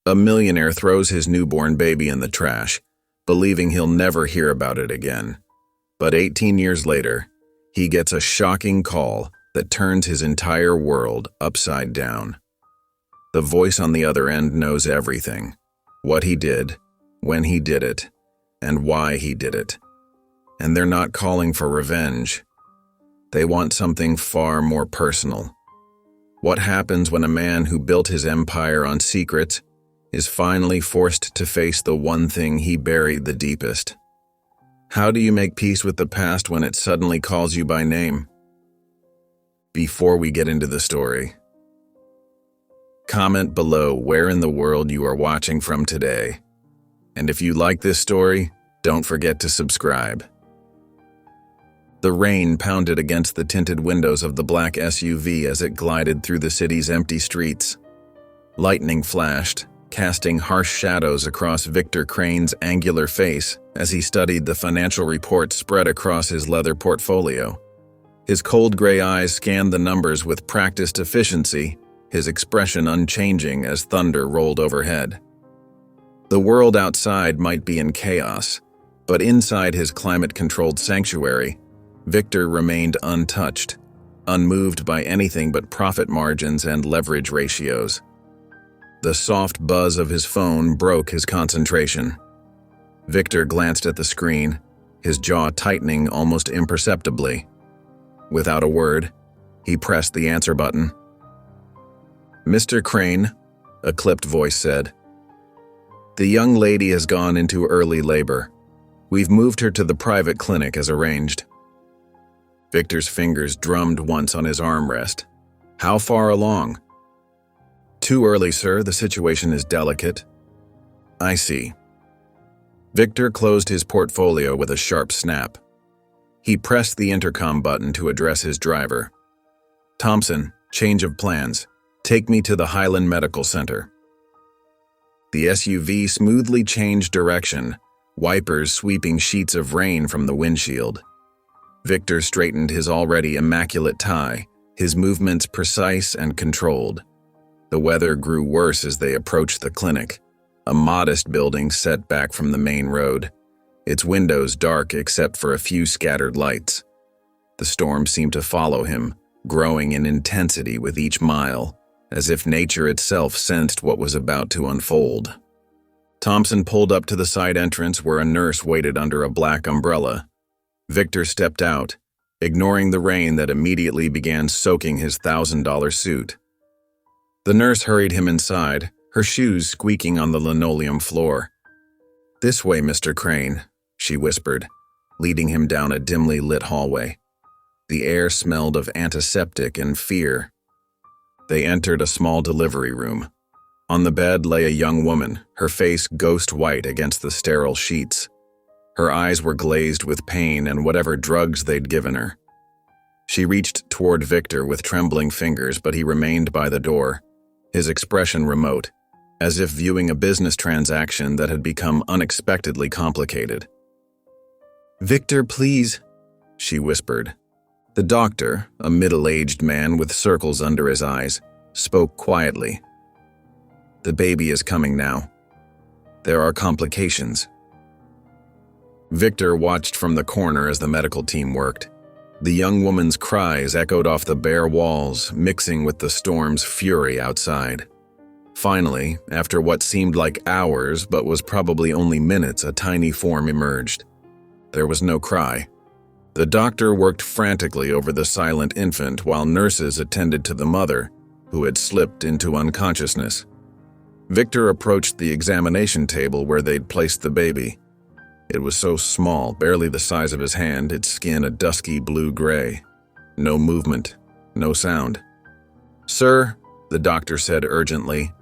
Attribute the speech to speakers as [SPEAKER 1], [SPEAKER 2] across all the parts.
[SPEAKER 1] A millionaire throws his newborn baby in the trash, believing he'll never hear about it again. But 18 years later, he gets a shocking call that turns his entire world upside down. The voice on the other end knows everything: what he did, when he did it, and why he did it. And they're not calling for revenge. They want something far more personal. What happens when a man who built his empire on secrets is finally forced to face the one thing he buried the deepest? How do you make peace with the past when it suddenly calls you by name? Before we get into the story, comment below where in the world you are watching from today. And if you like this story, don't forget to subscribe. The rain pounded against the tinted windows of the black SUV as it glided through the city's empty streets. Lightning flashed, casting harsh shadows across Victor Crane's angular face as he studied the financial reports spread across his leather portfolio. His cold gray eyes scanned the numbers with practiced efficiency, his expression unchanging as thunder rolled overhead. The world outside might be in chaos, but inside his climate-controlled sanctuary, Victor remained untouched, unmoved by anything but profit margins and leverage ratios. The soft buzz of his phone broke his concentration. Victor glanced at the screen, his jaw tightening almost imperceptibly. Without a word, he pressed the answer button. "Mr. Crane," a clipped voice said, "the young lady has gone into early labor. We've moved her to the private clinic as arranged." Victor's fingers drummed once on his armrest. "How far along?" "Too early, sir. The situation is delicate." "I see." Victor closed his portfolio with a sharp snap. He pressed the intercom button to address his driver. "Thompson, change of plans. Take me to the Highland Medical Center." The SUV smoothly changed direction, wipers sweeping sheets of rain from the windshield. Victor straightened his already immaculate tie, his movements precise and controlled. The weather grew worse as they approached the clinic, a modest building set back from the main road, its windows dark except for a few scattered lights. The storm seemed to follow him, growing in intensity with each mile, as if nature itself sensed what was about to unfold. Thompson pulled up to the side entrance where a nurse waited under a black umbrella. Victor stepped out, ignoring the rain that immediately began soaking his $1,000 suit. The nurse hurried him inside, her shoes squeaking on the linoleum floor. "This way, Mr. Crane," she whispered, leading him down a dimly lit hallway. The air smelled of antiseptic and fear. They entered a small delivery room. On the bed lay a young woman, her face ghost white against the sterile sheets. Her eyes were glazed with pain and whatever drugs they'd given her. She reached toward Victor with trembling fingers, but he remained by the door, his expression remote, as if viewing a business transaction that had become unexpectedly complicated. "Victor, please," she whispered. The doctor, a middle-aged man with circles under his eyes, spoke quietly. "The baby is coming now. There are complications." Victor watched from the corner as the medical team worked. The young woman's cries echoed off the bare walls, mixing with the storm's fury outside. Finally, after what seemed like hours but was probably only minutes, a tiny form emerged. There was no cry. The doctor worked frantically over the silent infant while nurses attended to the mother, who had slipped into unconsciousness. Victor approached the examination table where they'd placed the baby. It was so small, barely the size of his hand, its skin a dusky blue-gray. No movement, no sound. "Sir," the doctor said urgently,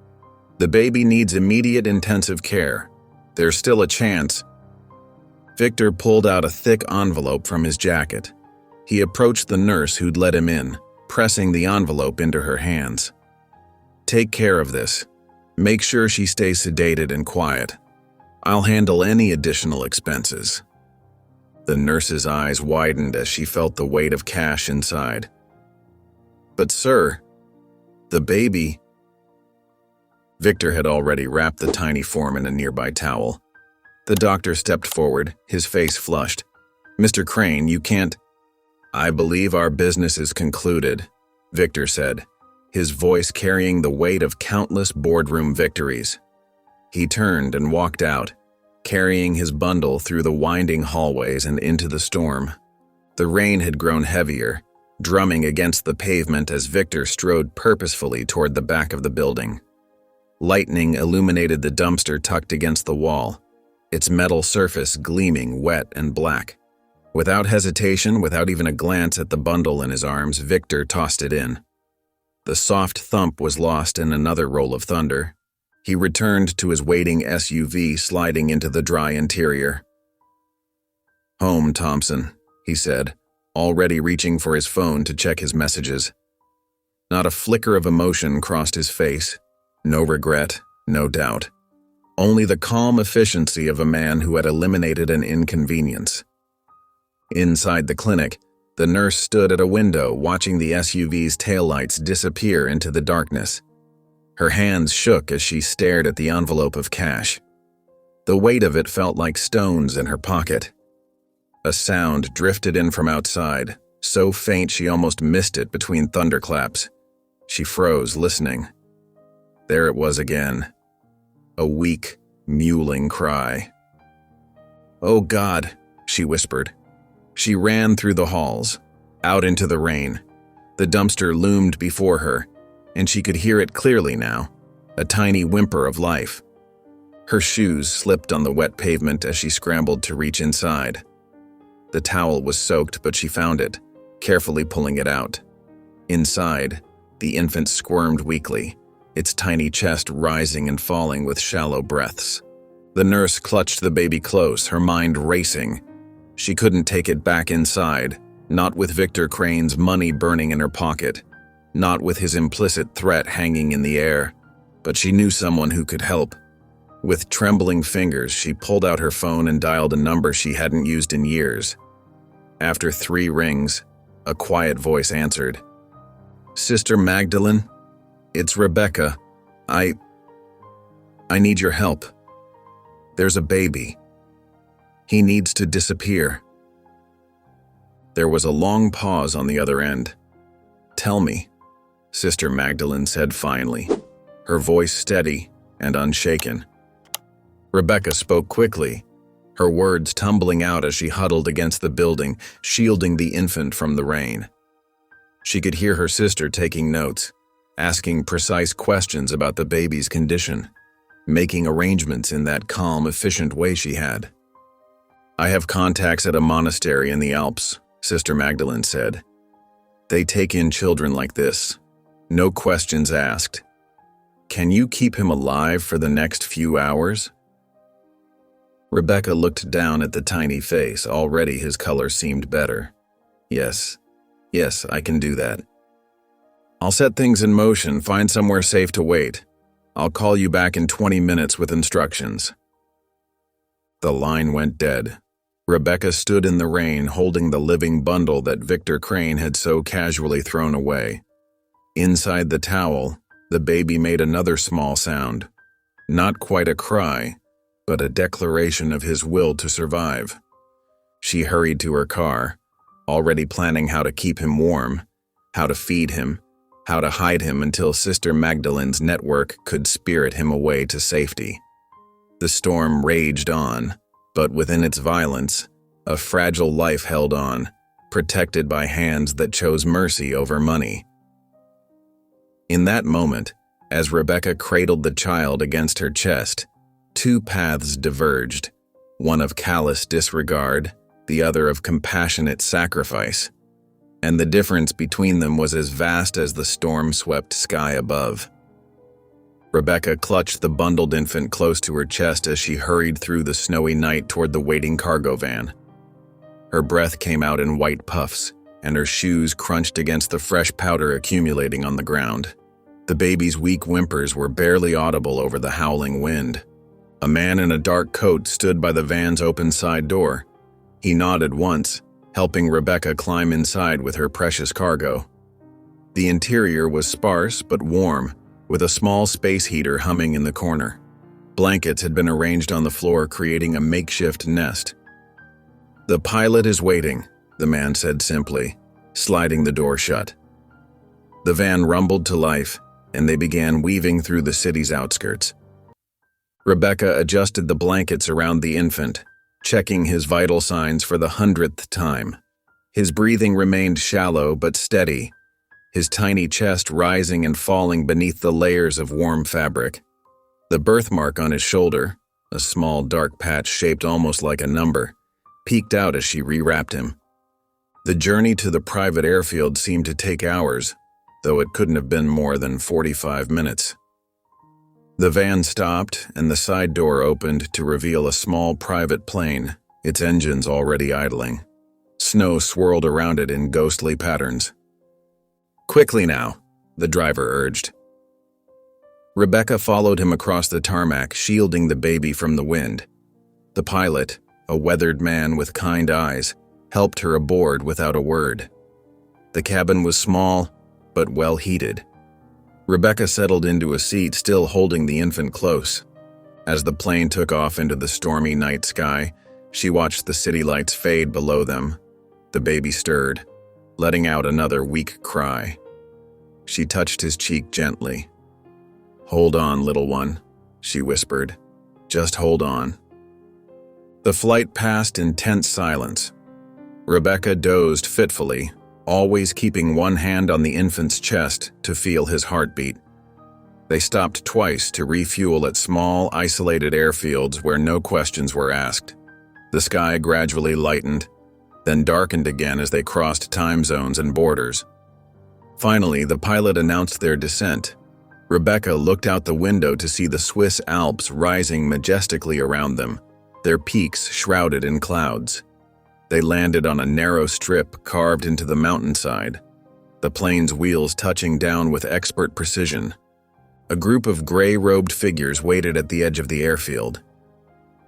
[SPEAKER 1] "the baby needs immediate intensive care. There's still a chance." Victor pulled out a thick envelope from his jacket. He approached the nurse who'd let him in, pressing the envelope into her hands. "Take care of this. Make sure she stays sedated and quiet. I'll handle any additional expenses." The nurse's eyes widened as she felt the weight of cash inside. "But sir, the baby..." Victor had already wrapped the tiny form in a nearby towel. The doctor stepped forward, his face flushed. "Mr. Crane, you can't—" "I believe our business is concluded," Victor said, his voice carrying the weight of countless boardroom victories. He turned and walked out, carrying his bundle through the winding hallways and into the storm. The rain had grown heavier, drumming against the pavement as Victor strode purposefully toward the back of the building. Lightning illuminated the dumpster tucked against the wall, its metal surface gleaming wet and black. Without hesitation, without even a glance at the bundle in his arms, Victor tossed it in. The soft thump was lost in another roll of thunder. He returned to his waiting SUV, sliding into the dry interior. "Home, Thompson," he said, already reaching for his phone to check his messages. Not a flicker of emotion crossed his face. No regret, no doubt. Only the calm efficiency of a man who had eliminated an inconvenience. Inside the clinic, the nurse stood at a window watching the SUV's taillights disappear into the darkness. Her hands shook as she stared at the envelope of cash. The weight of it felt like stones in her pocket. A sound drifted in from outside, so faint she almost missed it between thunderclaps. She froze, listening. There it was again. A weak, mewling cry. "Oh God," she whispered. She ran through the halls, out into the rain. The dumpster loomed before her, and she could hear it clearly now, a tiny whimper of life. Her shoes slipped on the wet pavement as she scrambled to reach inside. The towel was soaked, but she found it, carefully pulling it out. Inside, the infant squirmed weakly, its tiny chest rising and falling with shallow breaths. The nurse clutched the baby close, her mind racing. She couldn't take it back inside, not with Victor Crane's money burning in her pocket, not with his implicit threat hanging in the air, but she knew someone who could help. With trembling fingers, she pulled out her phone and dialed a number she hadn't used in years. After 3 rings, a quiet voice answered. "Sister Magdalene, it's Rebecca. I need your help. There's a baby. He needs to disappear." There was a long pause on the other end. "Tell me," Sister Magdalene said finally, her voice steady and unshaken. Rebecca spoke quickly, her words tumbling out as she huddled against the building, shielding the infant from the rain. She could hear her sister taking notes, asking precise questions about the baby's condition, making arrangements in that calm, efficient way she had. "I have contacts at a monastery in the Alps," Sister Magdalene said. "They take in children like this. No questions asked. Can you keep him alive for the next few hours?" Rebecca looked down at the tiny face. Already his color seemed better. Yes, I can do that. I'll set things in motion, find somewhere safe to wait. I'll call you back in 20 minutes with instructions." The line went dead. Rebecca stood in the rain, holding the living bundle that Victor Crane had so casually thrown away. Inside the towel, the baby made another small sound. Not quite a cry, but a declaration of his will to survive. She hurried to her car, already planning how to keep him warm, how to feed him, how to hide him until Sister Magdalene's network could spirit him away to safety. The storm raged on, but within its violence, a fragile life held on, protected by hands that chose mercy over money. In that moment, as Rebecca cradled the child against her chest, 2 paths diverged, one of callous disregard, the other of compassionate sacrifice, and the difference between them was as vast as the storm-swept sky above. Rebecca clutched the bundled infant close to her chest as she hurried through the snowy night toward the waiting cargo van. Her breath came out in white puffs, and her shoes crunched against the fresh powder accumulating on the ground. The baby's weak whimpers were barely audible over the howling wind. A man in a dark coat stood by the van's open side door. He nodded once, helping Rebecca climb inside with her precious cargo. The interior was sparse but warm, with a small space heater humming in the corner. Blankets had been arranged on the floor, creating a makeshift nest. "The pilot is waiting," the man said simply, sliding the door shut. The van rumbled to life, and they began weaving through the city's outskirts. Rebecca adjusted the blankets around the infant, checking his vital signs for the 100th time. His breathing remained shallow but steady, his tiny chest rising and falling beneath the layers of warm fabric. The birthmark on his shoulder, a small dark patch shaped almost like a number, peeked out as she rewrapped him. The journey to the private airfield seemed to take hours, though it couldn't have been more than 45 minutes. The van stopped, and the side door opened to reveal a small private plane, its engines already idling. Snow swirled around it in ghostly patterns. "Quickly now," the driver urged. Rebecca followed him across the tarmac, shielding the baby from the wind. The pilot, a weathered man with kind eyes, helped her aboard without a word. The cabin was small, but well heated. Rebecca settled into a seat, still holding the infant close. As the plane took off into the stormy night sky, she watched the city lights fade below them. The baby stirred, letting out another weak cry. She touched his cheek gently. "Hold on, little one," she whispered. "Just hold on." The flight passed in tense silence. Rebecca dozed fitfully, always keeping one hand on the infant's chest to feel his heartbeat. They stopped twice to refuel at small, isolated airfields where no questions were asked. The sky gradually lightened, then darkened again as they crossed time zones and borders. Finally, the pilot announced their descent. Rebecca looked out the window to see the Swiss Alps rising majestically around them, their peaks shrouded in clouds. They landed on a narrow strip carved into the mountainside, the plane's wheels touching down with expert precision. A group of gray-robed figures waited at the edge of the airfield.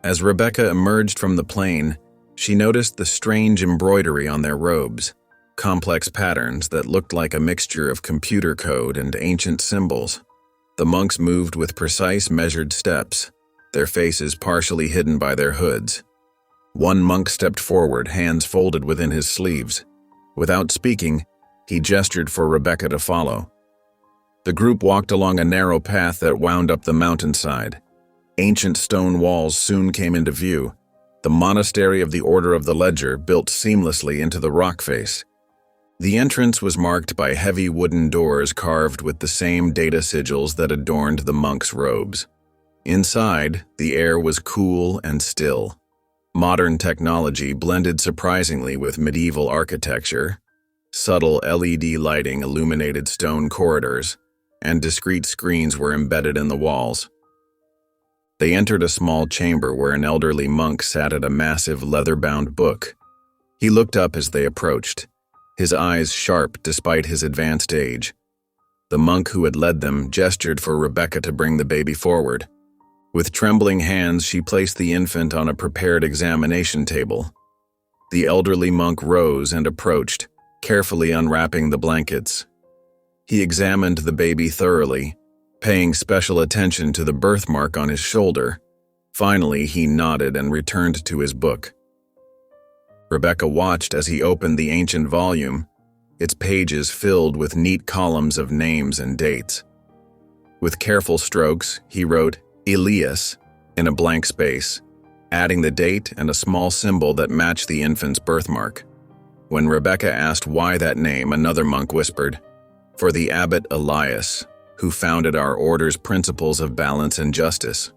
[SPEAKER 1] As Rebecca emerged from the plane, she noticed the strange embroidery on their robes, complex patterns that looked like a mixture of computer code and ancient symbols. The monks moved with precise, measured steps, their faces partially hidden by their hoods. One monk stepped forward, hands folded within his sleeves. Without speaking, he gestured for Rebecca to follow. The group walked along a narrow path that wound up the mountainside. Ancient stone walls soon came into view, the monastery of the Order of the Ledger built seamlessly into the rock face. The entrance was marked by heavy wooden doors carved with the same data sigils that adorned the monks' robes. Inside, the air was cool and still. Modern technology blended surprisingly with medieval architecture. Subtle LED lighting illuminated stone corridors, and discrete screens were embedded in the walls. They entered a small chamber where an elderly monk sat at a massive leather-bound book. He looked up as they approached, his eyes sharp despite his advanced age. The monk who had led them gestured for Rebecca to bring the baby forward. With trembling hands, she placed the infant on a prepared examination table. The elderly monk rose and approached, carefully unwrapping the blankets. He examined the baby thoroughly, paying special attention to the birthmark on his shoulder. Finally, he nodded and returned to his book. Rebecca watched as he opened the ancient volume, its pages filled with neat columns of names and dates. With careful strokes, he wrote Elias in a blank space, adding the date and a small symbol that matched the infant's birthmark. When Rebecca asked why that name, another monk whispered, "For the abbot Elias, who founded our order's principles of balance and justice."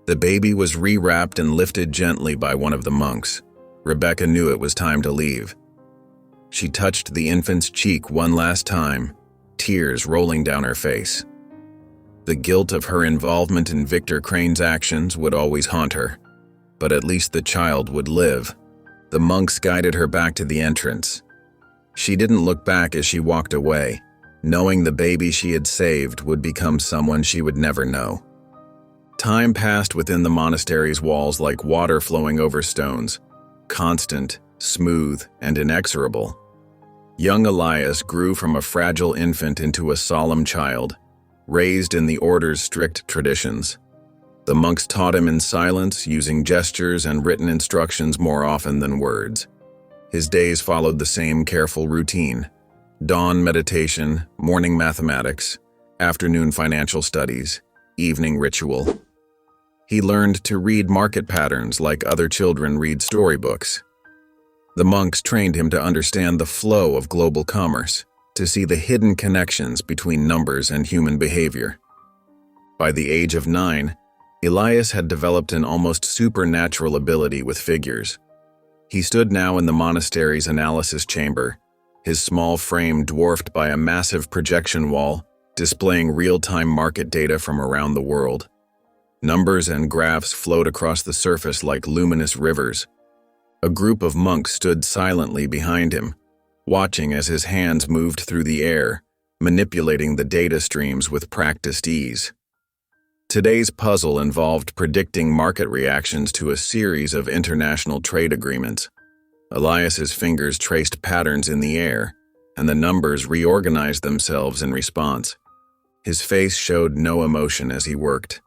[SPEAKER 1] The baby was rewrapped and lifted gently by one of the monks. Rebecca knew it was time to leave. She touched the infant's cheek one last time, tears rolling down her face. The guilt of her involvement in Victor Crane's actions would always haunt her, but at least the child would live. The monks guided her back to the entrance. She didn't look back as she walked away, knowing the baby she had saved would become someone she would never know. Time passed within the monastery's walls like water flowing over stones, constant, smooth, and inexorable. Young Elias grew from a fragile infant into a solemn child, raised in the order's strict traditions. The monks taught him in silence, using gestures and written instructions more often than words. His days followed the same careful routine: dawn meditation, morning mathematics, afternoon financial studies, evening ritual. He learned to read market patterns like other children read storybooks. The monks trained him to understand the flow of global commerce, to see the hidden connections between numbers and human behavior. By the age of 9, Elias had developed an almost supernatural ability with figures. He stood now in the monastery's analysis chamber, his small frame dwarfed by a massive projection wall, displaying real-time market data from around the world. Numbers and graphs flowed across the surface like luminous rivers. A group of monks stood silently behind him, watching as his hands moved through the air, manipulating the data streams with practiced ease. Today's puzzle involved predicting market reactions to a series of international trade agreements. Elias's fingers traced patterns in the air, and the numbers reorganized themselves in response. His face showed no emotion as he worked.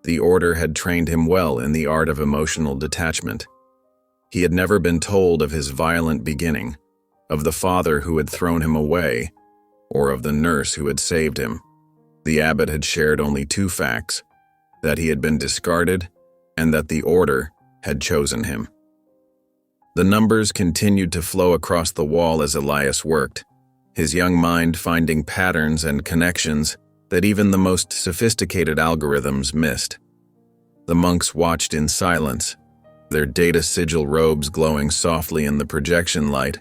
[SPEAKER 1] The order had trained him well in the art of emotional detachment. He had never been told of his violent beginning, of the father who had thrown him away, or of the nurse who had saved him. The abbot had shared only 2 facts: that he had been discarded and that the order had chosen him. The numbers continued to flow across the wall as Elias worked, his young mind finding patterns and connections that even the most sophisticated algorithms missed. The monks watched in silence, their data sigil robes glowing softly in the projection light,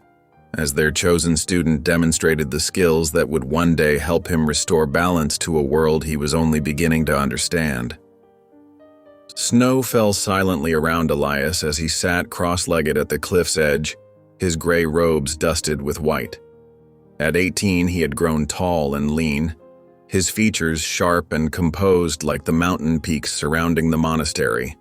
[SPEAKER 1] as their chosen student demonstrated the skills that would one day help him restore balance to a world he was only beginning to understand. Snow fell silently around Elias as he sat cross-legged at the cliff's edge, his gray robes dusted with white. At 18, he had grown tall and lean, his features sharp and composed like the mountain peaks surrounding the monastery.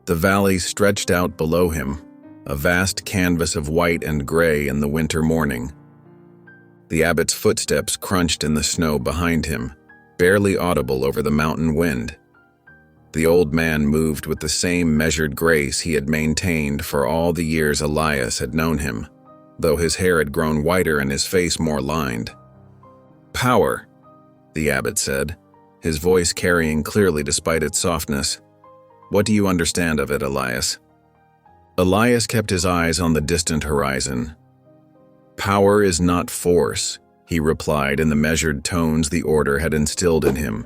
[SPEAKER 1] The valley stretched out below him, a vast canvas of white and gray in the winter morning. The abbot's footsteps crunched in the snow behind him, barely audible over the mountain wind. The old man moved with the same measured grace he had maintained for all the years Elias had known him, though his hair had grown whiter and his face more lined. "Power," the abbot said, his voice carrying clearly despite its softness. "What do you understand of it, Elias?" Elias kept his eyes on the distant horizon. "Power is not force," he replied in the measured tones the order had instilled in him.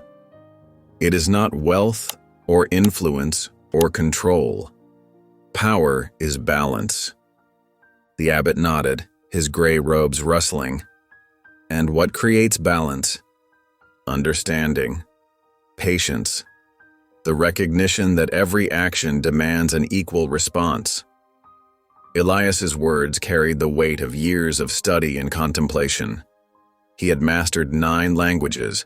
[SPEAKER 1] "It is not wealth or influence or control. Power is balance." The abbot nodded, his gray robes rustling. "And what creates balance?" "Understanding, patience, the recognition that every action demands an equal response." Elias's words carried the weight of years of study and contemplation. He had mastered 9 languages,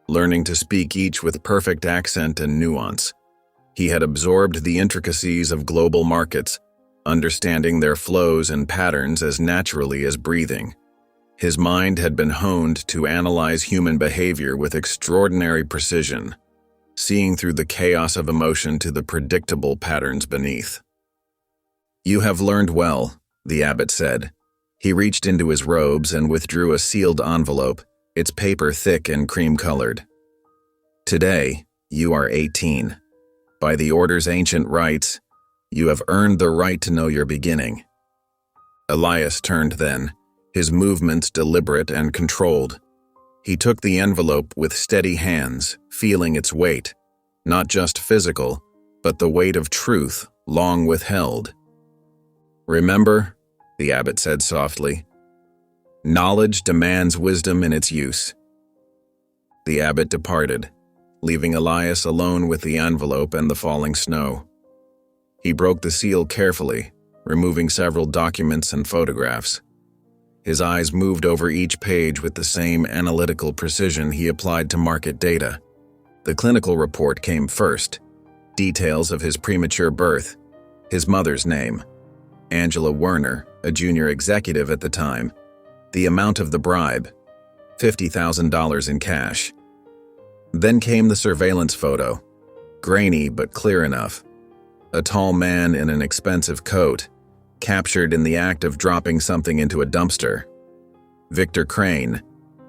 [SPEAKER 1] learning to speak each with perfect accent and nuance. He had absorbed the intricacies of global markets, understanding their flows and patterns as naturally as breathing. His mind had been honed to analyze human behavior with extraordinary precision, seeing through the chaos of emotion to the predictable patterns beneath. "You have learned well," the abbot said. He reached into his robes and withdrew a sealed envelope, its paper thick and cream-colored. "Today, you are 18. By the order's ancient rites, you have earned the right to know your beginning." Elias turned then, his movements deliberate and controlled. He took the envelope with steady hands, feeling its weight, not just physical, but the weight of truth long withheld. "Remember," the abbot said softly, "knowledge demands wisdom in its use." The abbot departed, leaving Elias alone with the envelope and the falling snow. He broke the seal carefully, removing several documents and photographs. His eyes moved over each page with the same analytical precision he applied to market data. The clinical report came first: details of his premature birth, his mother's name, Angela Werner, a junior executive at the time, the amount of the bribe, $50,000 in cash. Then came the surveillance photo, grainy but clear enough. A tall man in an expensive coat, captured in the act of dropping something into a dumpster. Victor Crane,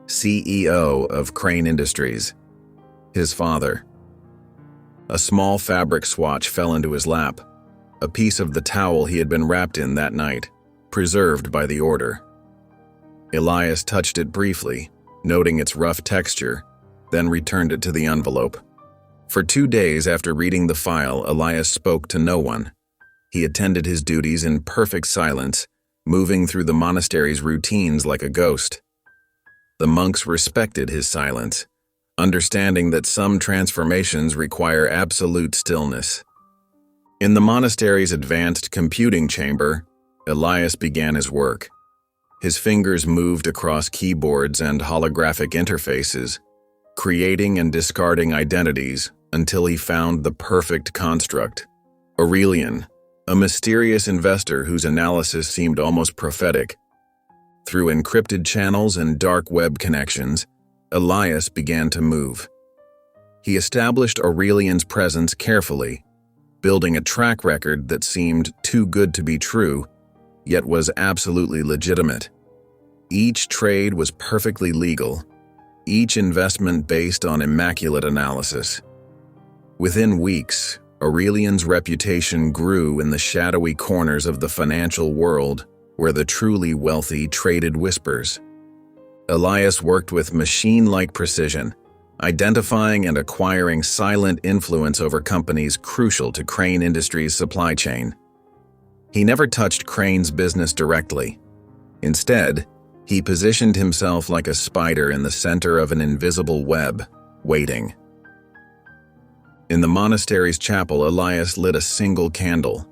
[SPEAKER 1] CEO of Crane Industries. His father. A small fabric swatch fell into his lap, a piece of the towel he had been wrapped in that night, preserved by the order. Elias touched it briefly, noting its rough texture, then returned it to the envelope. For 2 days after reading the file, Elias spoke to no one. He attended his duties in perfect silence, moving through the monastery's routines like a ghost. The monks respected his silence, understanding that some transformations require absolute stillness. In the monastery's advanced computing chamber, Elias began his work. His fingers moved across keyboards and holographic interfaces, creating and discarding identities until he found the perfect construct. Aurelian, a mysterious investor whose analysis seemed almost prophetic. Through encrypted channels and dark web connections, Elias began to move. He established Aurelian's presence carefully, building a track record that seemed too good to be true, yet was absolutely legitimate. Each trade was perfectly legal, each investment based on immaculate analysis. Within weeks, Aurelian's reputation grew in the shadowy corners of the financial world where the truly wealthy traded whispers. Elias worked with machine-like precision, identifying and acquiring silent influence over companies crucial to Crane Industries' supply chain. He never touched Crane's business directly. Instead, he positioned himself like a spider in the center of an invisible web, waiting. In the monastery's chapel, Elias lit a single candle.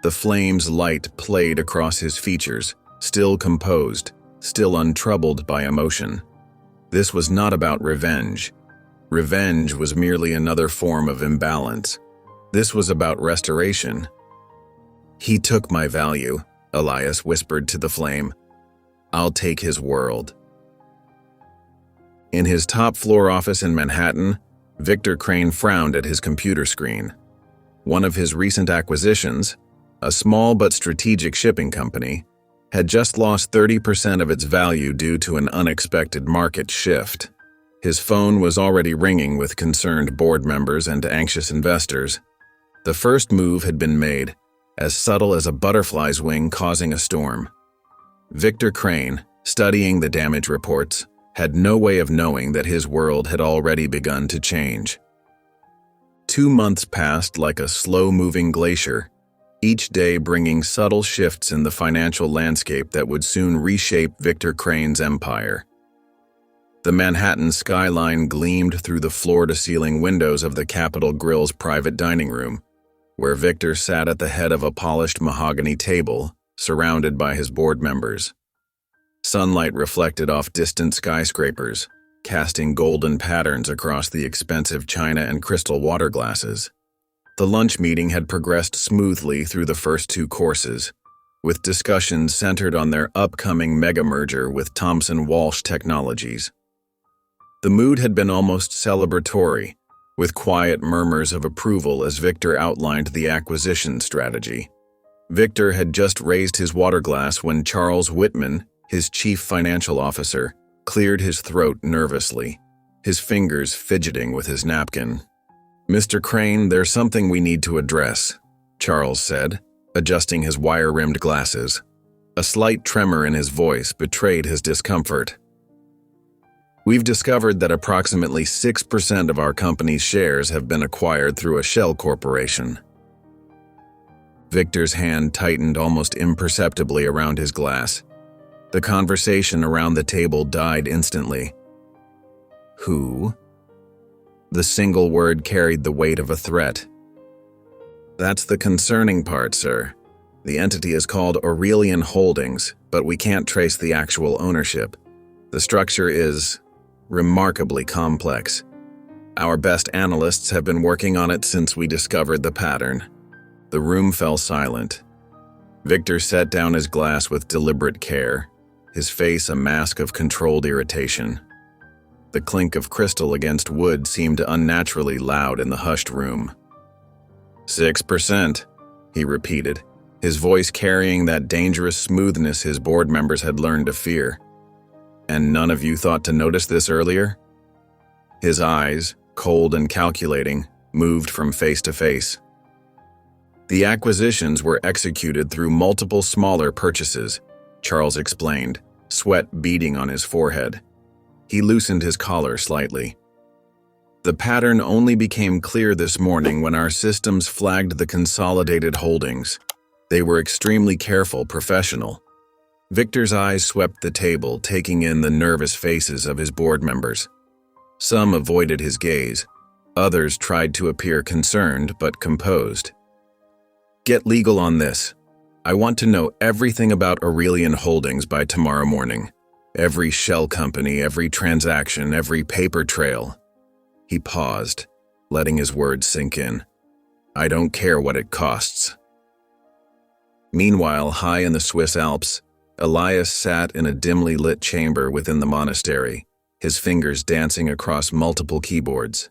[SPEAKER 1] The flame's light played across his features, still composed, still untroubled by emotion. This was not about revenge. Revenge was merely another form of imbalance. This was about restoration. "He took my value," Elias whispered to the flame. "I'll take his world." In his top-floor office in Manhattan, Victor Crane frowned at his computer screen. One of his recent acquisitions, a small but strategic shipping company, had just lost 30% of its value due to an unexpected market shift. His phone was already ringing with concerned board members and anxious investors. The first move had been made, as subtle as a butterfly's wing causing a storm. Victor Crane, studying the damage reports, had no way of knowing that his world had already begun to change. 2 months passed like a slow-moving glacier, each day bringing subtle shifts in the financial landscape that would soon reshape Victor Crane's empire. The Manhattan skyline gleamed through the floor-to-ceiling windows of the Capitol Grille's private dining room, where Victor sat at the head of a polished mahogany table, surrounded by his board members. Sunlight reflected off distant skyscrapers, casting golden patterns across the expensive china and crystal water glasses. The lunch meeting had progressed smoothly through the first 2 courses, with discussions centered on their upcoming mega-merger with Thomson Walsh Technologies. The mood had been almost celebratory, with quiet murmurs of approval as Victor outlined the acquisition strategy. Victor had just raised his water glass when Charles Whitman, his chief financial officer, cleared his throat nervously, his fingers fidgeting with his napkin. "Mr. Crane, there's something we need to address," Charles said, adjusting his wire-rimmed glasses. A slight tremor in his voice betrayed his discomfort. "We've discovered that approximately 6% of our company's shares have been acquired through a shell corporation." Victor's hand tightened almost imperceptibly around his glass. The conversation around the table died instantly. "Who?" The single word carried the weight of a threat. "That's the concerning part, sir. The entity is called Aurelian Holdings, but we can't trace the actual ownership. The structure is remarkably complex. Our best analysts have been working on it since we discovered the pattern." The room fell silent. Victor set down his glass with deliberate care, his face a mask of controlled irritation. The clink of crystal against wood seemed unnaturally loud in the hushed room. 6%, he repeated, his voice carrying that dangerous smoothness his board members had learned to fear. And none of you thought to notice this earlier? His eyes, cold and calculating, moved from face to face. The acquisitions were executed through multiple smaller purchases, Charles explained, sweat beading on his forehead. He loosened his collar slightly. The pattern only became clear this morning when our systems flagged the consolidated holdings. They were extremely careful, professional. Victor's eyes swept the table, taking in the nervous faces of his board members. Some avoided his gaze. Others tried to appear concerned but composed. Get legal on this. I want to know everything about Aurelian Holdings by tomorrow morning. Every shell company, every transaction, every paper trail. He paused, letting his words sink in. I don't care what it costs. Meanwhile, high in the Swiss Alps, Elias sat in a dimly lit chamber within the monastery, his fingers dancing across multiple keyboards.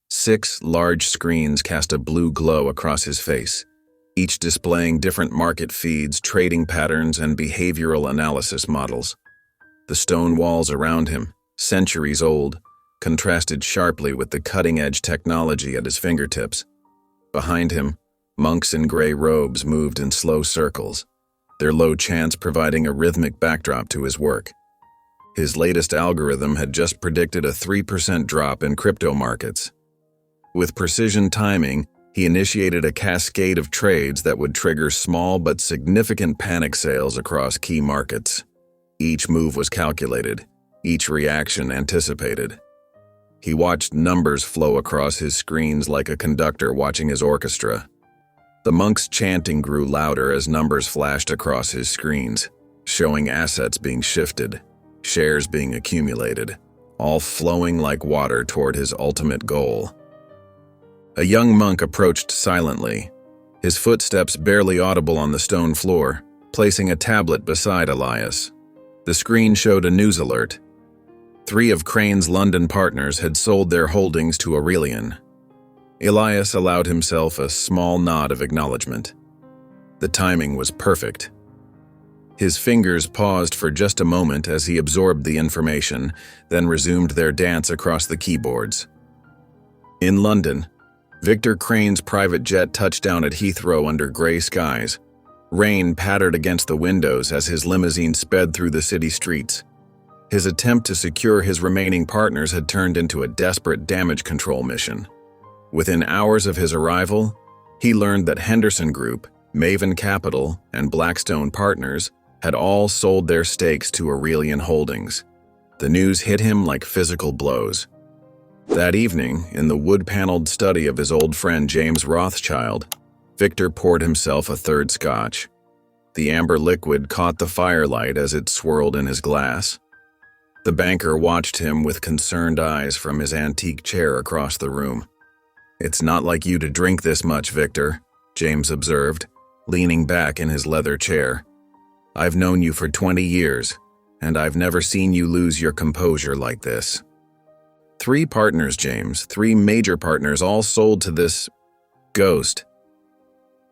[SPEAKER 1] 6 large screens cast a blue glow across his face, each displaying different market feeds, trading patterns, and behavioral analysis models. The stone walls around him, centuries old, contrasted sharply with the cutting-edge technology at his fingertips. Behind him, monks in gray robes moved in slow circles, their low chants providing a rhythmic backdrop to his work. His latest algorithm had just predicted a 3% drop in crypto markets. With precision timing, he initiated a cascade of trades that would trigger small but significant panic sales across key markets. Each move was calculated, each reaction anticipated. He watched numbers flow across his screens like a conductor watching his orchestra. The monk's chanting grew louder as numbers flashed across his screens, showing assets being shifted, shares being accumulated, all flowing like water toward his ultimate goal. A young monk approached silently, his footsteps barely audible on the stone floor, placing a tablet beside Elias. The screen showed a news alert. 3 of Crane's London partners had sold their holdings to Aurelian. Elias allowed himself a small nod of acknowledgement. The timing was perfect. His fingers paused for just a moment as he absorbed the information, then resumed their dance across the keyboards. In London, Victor Crane's private jet touched down at Heathrow under gray skies. Rain pattered against the windows as his limousine sped through the city streets. His attempt to secure his remaining partners had turned into a desperate damage control mission. Within hours of his arrival, he learned that Henderson Group, Maven Capital, and Blackstone Partners had all sold their stakes to Aurelian Holdings. The news hit him like physical blows. That evening, in the wood-paneled study of his old friend James Rothschild, Victor poured himself a third scotch. The amber liquid caught the firelight as it swirled in his glass. The banker watched him with concerned eyes from his antique chair across the room. It's not like you to drink this much, Victor, James observed, leaning back in his leather chair. I've known you for 20 years, and I've never seen you lose your composure like this. 3 partners, James, 3 major partners, all sold to this ghost.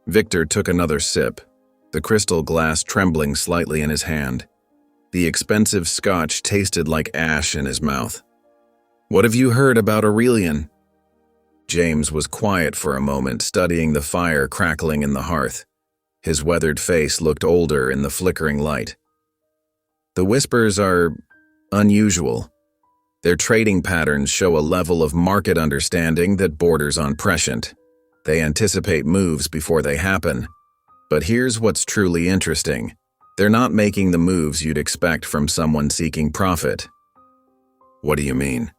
[SPEAKER 1] Victor took another sip, the crystal glass trembling slightly in his hand. The expensive scotch tasted like ash in his mouth. What have you heard about Aurelian? James was quiet for a moment, studying the fire crackling in the hearth. His weathered face looked older in the flickering light. The whispers are unusual. Their trading patterns show a level of market understanding that borders on prescient. They anticipate moves before they happen. But here's what's truly interesting. They're not making the moves you'd expect from someone seeking profit. What do you mean?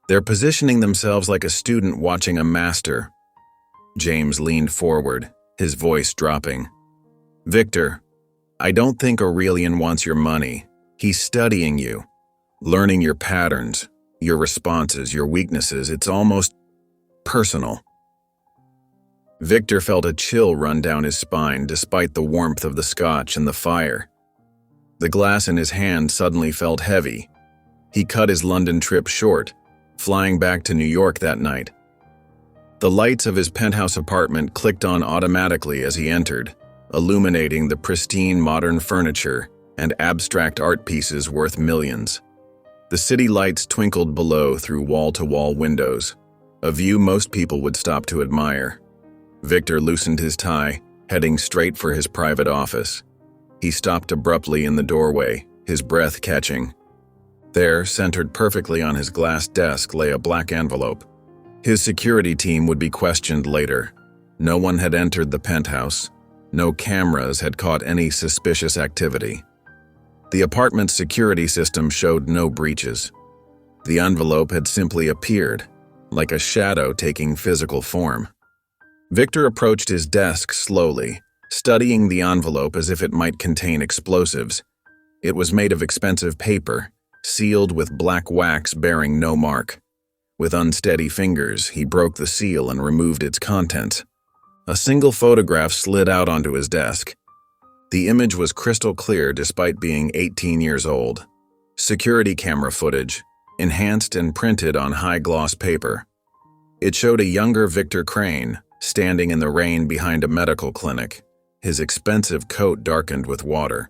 [SPEAKER 1] They're positioning themselves like a student watching a master. James leaned forward, his voice dropping. Victor, I don't think Aurelian wants your money. He's studying you, learning your patterns, your responses, your weaknesses. It's almost personal. Victor felt a chill run down his spine despite the warmth of the scotch and the fire. The glass in his hand suddenly felt heavy. He cut his London trip short, flying back to New York that night. The lights of his penthouse apartment clicked on automatically as he entered, illuminating the pristine modern furniture and abstract art pieces worth millions. The city lights twinkled below through wall-to-wall windows, a view most people would stop to admire. Victor loosened his tie, heading straight for his private office. He stopped abruptly in the doorway, his breath catching. There, centered perfectly on his glass desk, lay a black envelope. His security team would be questioned later. No one had entered the penthouse. No cameras had caught any suspicious activity. The apartment's security system showed no breaches. The envelope had simply appeared, like a shadow taking physical form. Victor approached his desk slowly, studying the envelope as if it might contain explosives. It was made of expensive paper, sealed with black wax bearing no mark. With unsteady fingers, he broke the seal and removed its contents. A single photograph slid out onto his desk. The image was crystal clear despite being 18 years old. Security camera footage, enhanced and printed on high-gloss paper. It showed a younger Victor Crane, standing in the rain behind a medical clinic, his expensive coat darkened with water.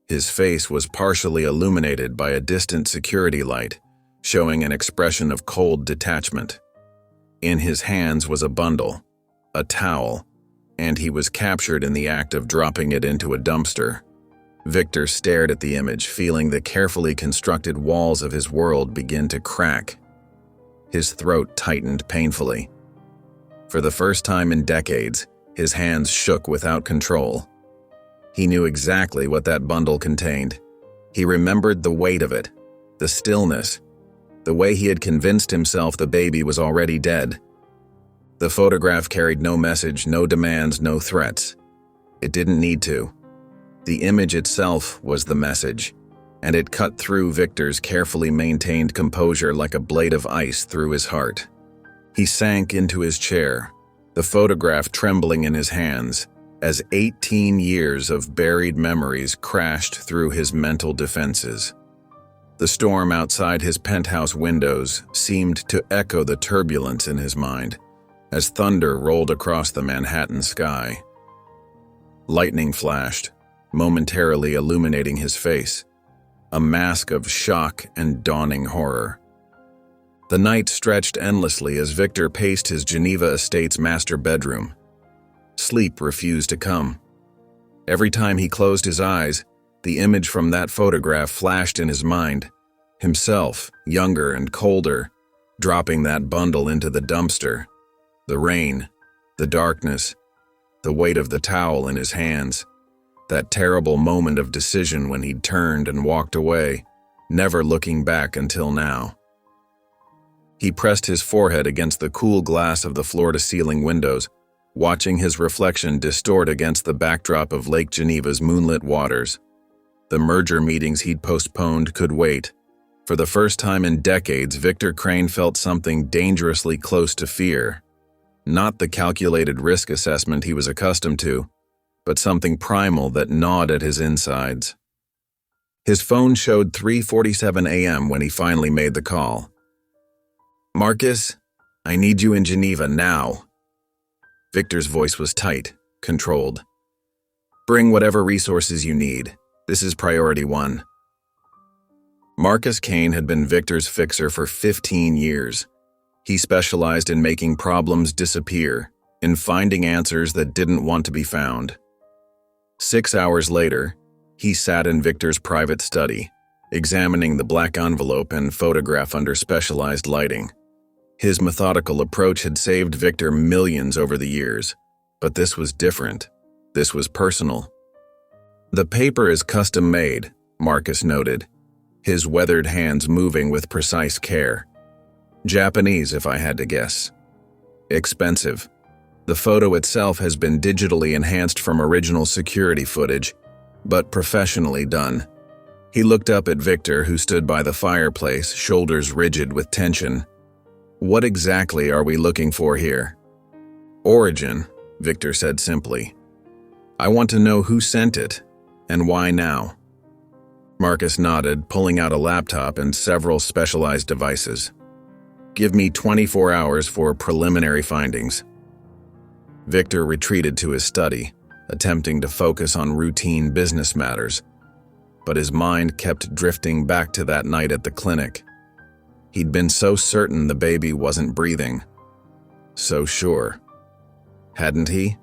[SPEAKER 1] His face was partially illuminated by a distant security light, showing an expression of cold detachment. In his hands was a bundle, a towel, and he was captured in the act of dropping it into a dumpster. Victor stared at the image, feeling the carefully constructed walls of his world begin to crack. His throat tightened painfully. For the first time in decades, his hands shook without control. He knew exactly what that bundle contained. He remembered the weight of it, the stillness, the way he had convinced himself the baby was already dead. The photograph carried no message, no demands, no threats. It didn't need to. The image itself was the message, and it cut through Victor's carefully maintained composure like a blade of ice through his heart. He sank into his chair, the photograph trembling in his hands, as 18 years of buried memories crashed through his mental defenses. The storm outside his penthouse windows seemed to echo the turbulence in his mind, as thunder rolled across the Manhattan sky. Lightning flashed, momentarily illuminating his face, a mask of shock and dawning horror. The night stretched endlessly as Victor paced his Geneva estate's master bedroom. Sleep refused to come. Every time he closed his eyes, the image from that photograph flashed in his mind, himself, younger and colder, dropping that bundle into the dumpster. The rain, the darkness, the weight of the towel in his hands, that terrible moment of decision when he'd turned and walked away, never looking back until now. He pressed his forehead against the cool glass of the floor-to-ceiling windows, watching his reflection distort against the backdrop of Lake Geneva's moonlit waters. The merger meetings he'd postponed could wait. For the first time in decades, Victor Crane felt something dangerously close to fear. Not the calculated risk assessment he was accustomed to, but something primal that gnawed at his insides. His phone showed 3:47 a.m. when he finally made the call. "Marcus, I need you in Geneva now." Victor's voice was tight, controlled. "Bring whatever resources you need. This is priority one." Marcus Kane had been Victor's fixer for 15 years. He specialized in making problems disappear, in finding answers that didn't want to be found. 6 hours later, he sat in Victor's private study, examining the black envelope and photograph under specialized lighting. His methodical approach had saved Victor millions over the years, but this was different. This was personal. "The paper is custom-made," Marcus noted, his weathered hands moving with precise care. "Japanese, if I had to guess. Expensive. The photo itself has been digitally enhanced from original security footage, but professionally done." He looked up at Victor, who stood by the fireplace, shoulders rigid with tension. "What exactly are we looking for here?" "Origin," Victor said simply. "I want to know who sent it, and why now." Marcus nodded, pulling out a laptop and several specialized devices. Give me 24 hours for preliminary findings. Victor retreated to his study, attempting to focus on routine business matters, but his mind kept drifting back to that night at the clinic. He'd been so certain the baby wasn't breathing. So sure. Hadn't he?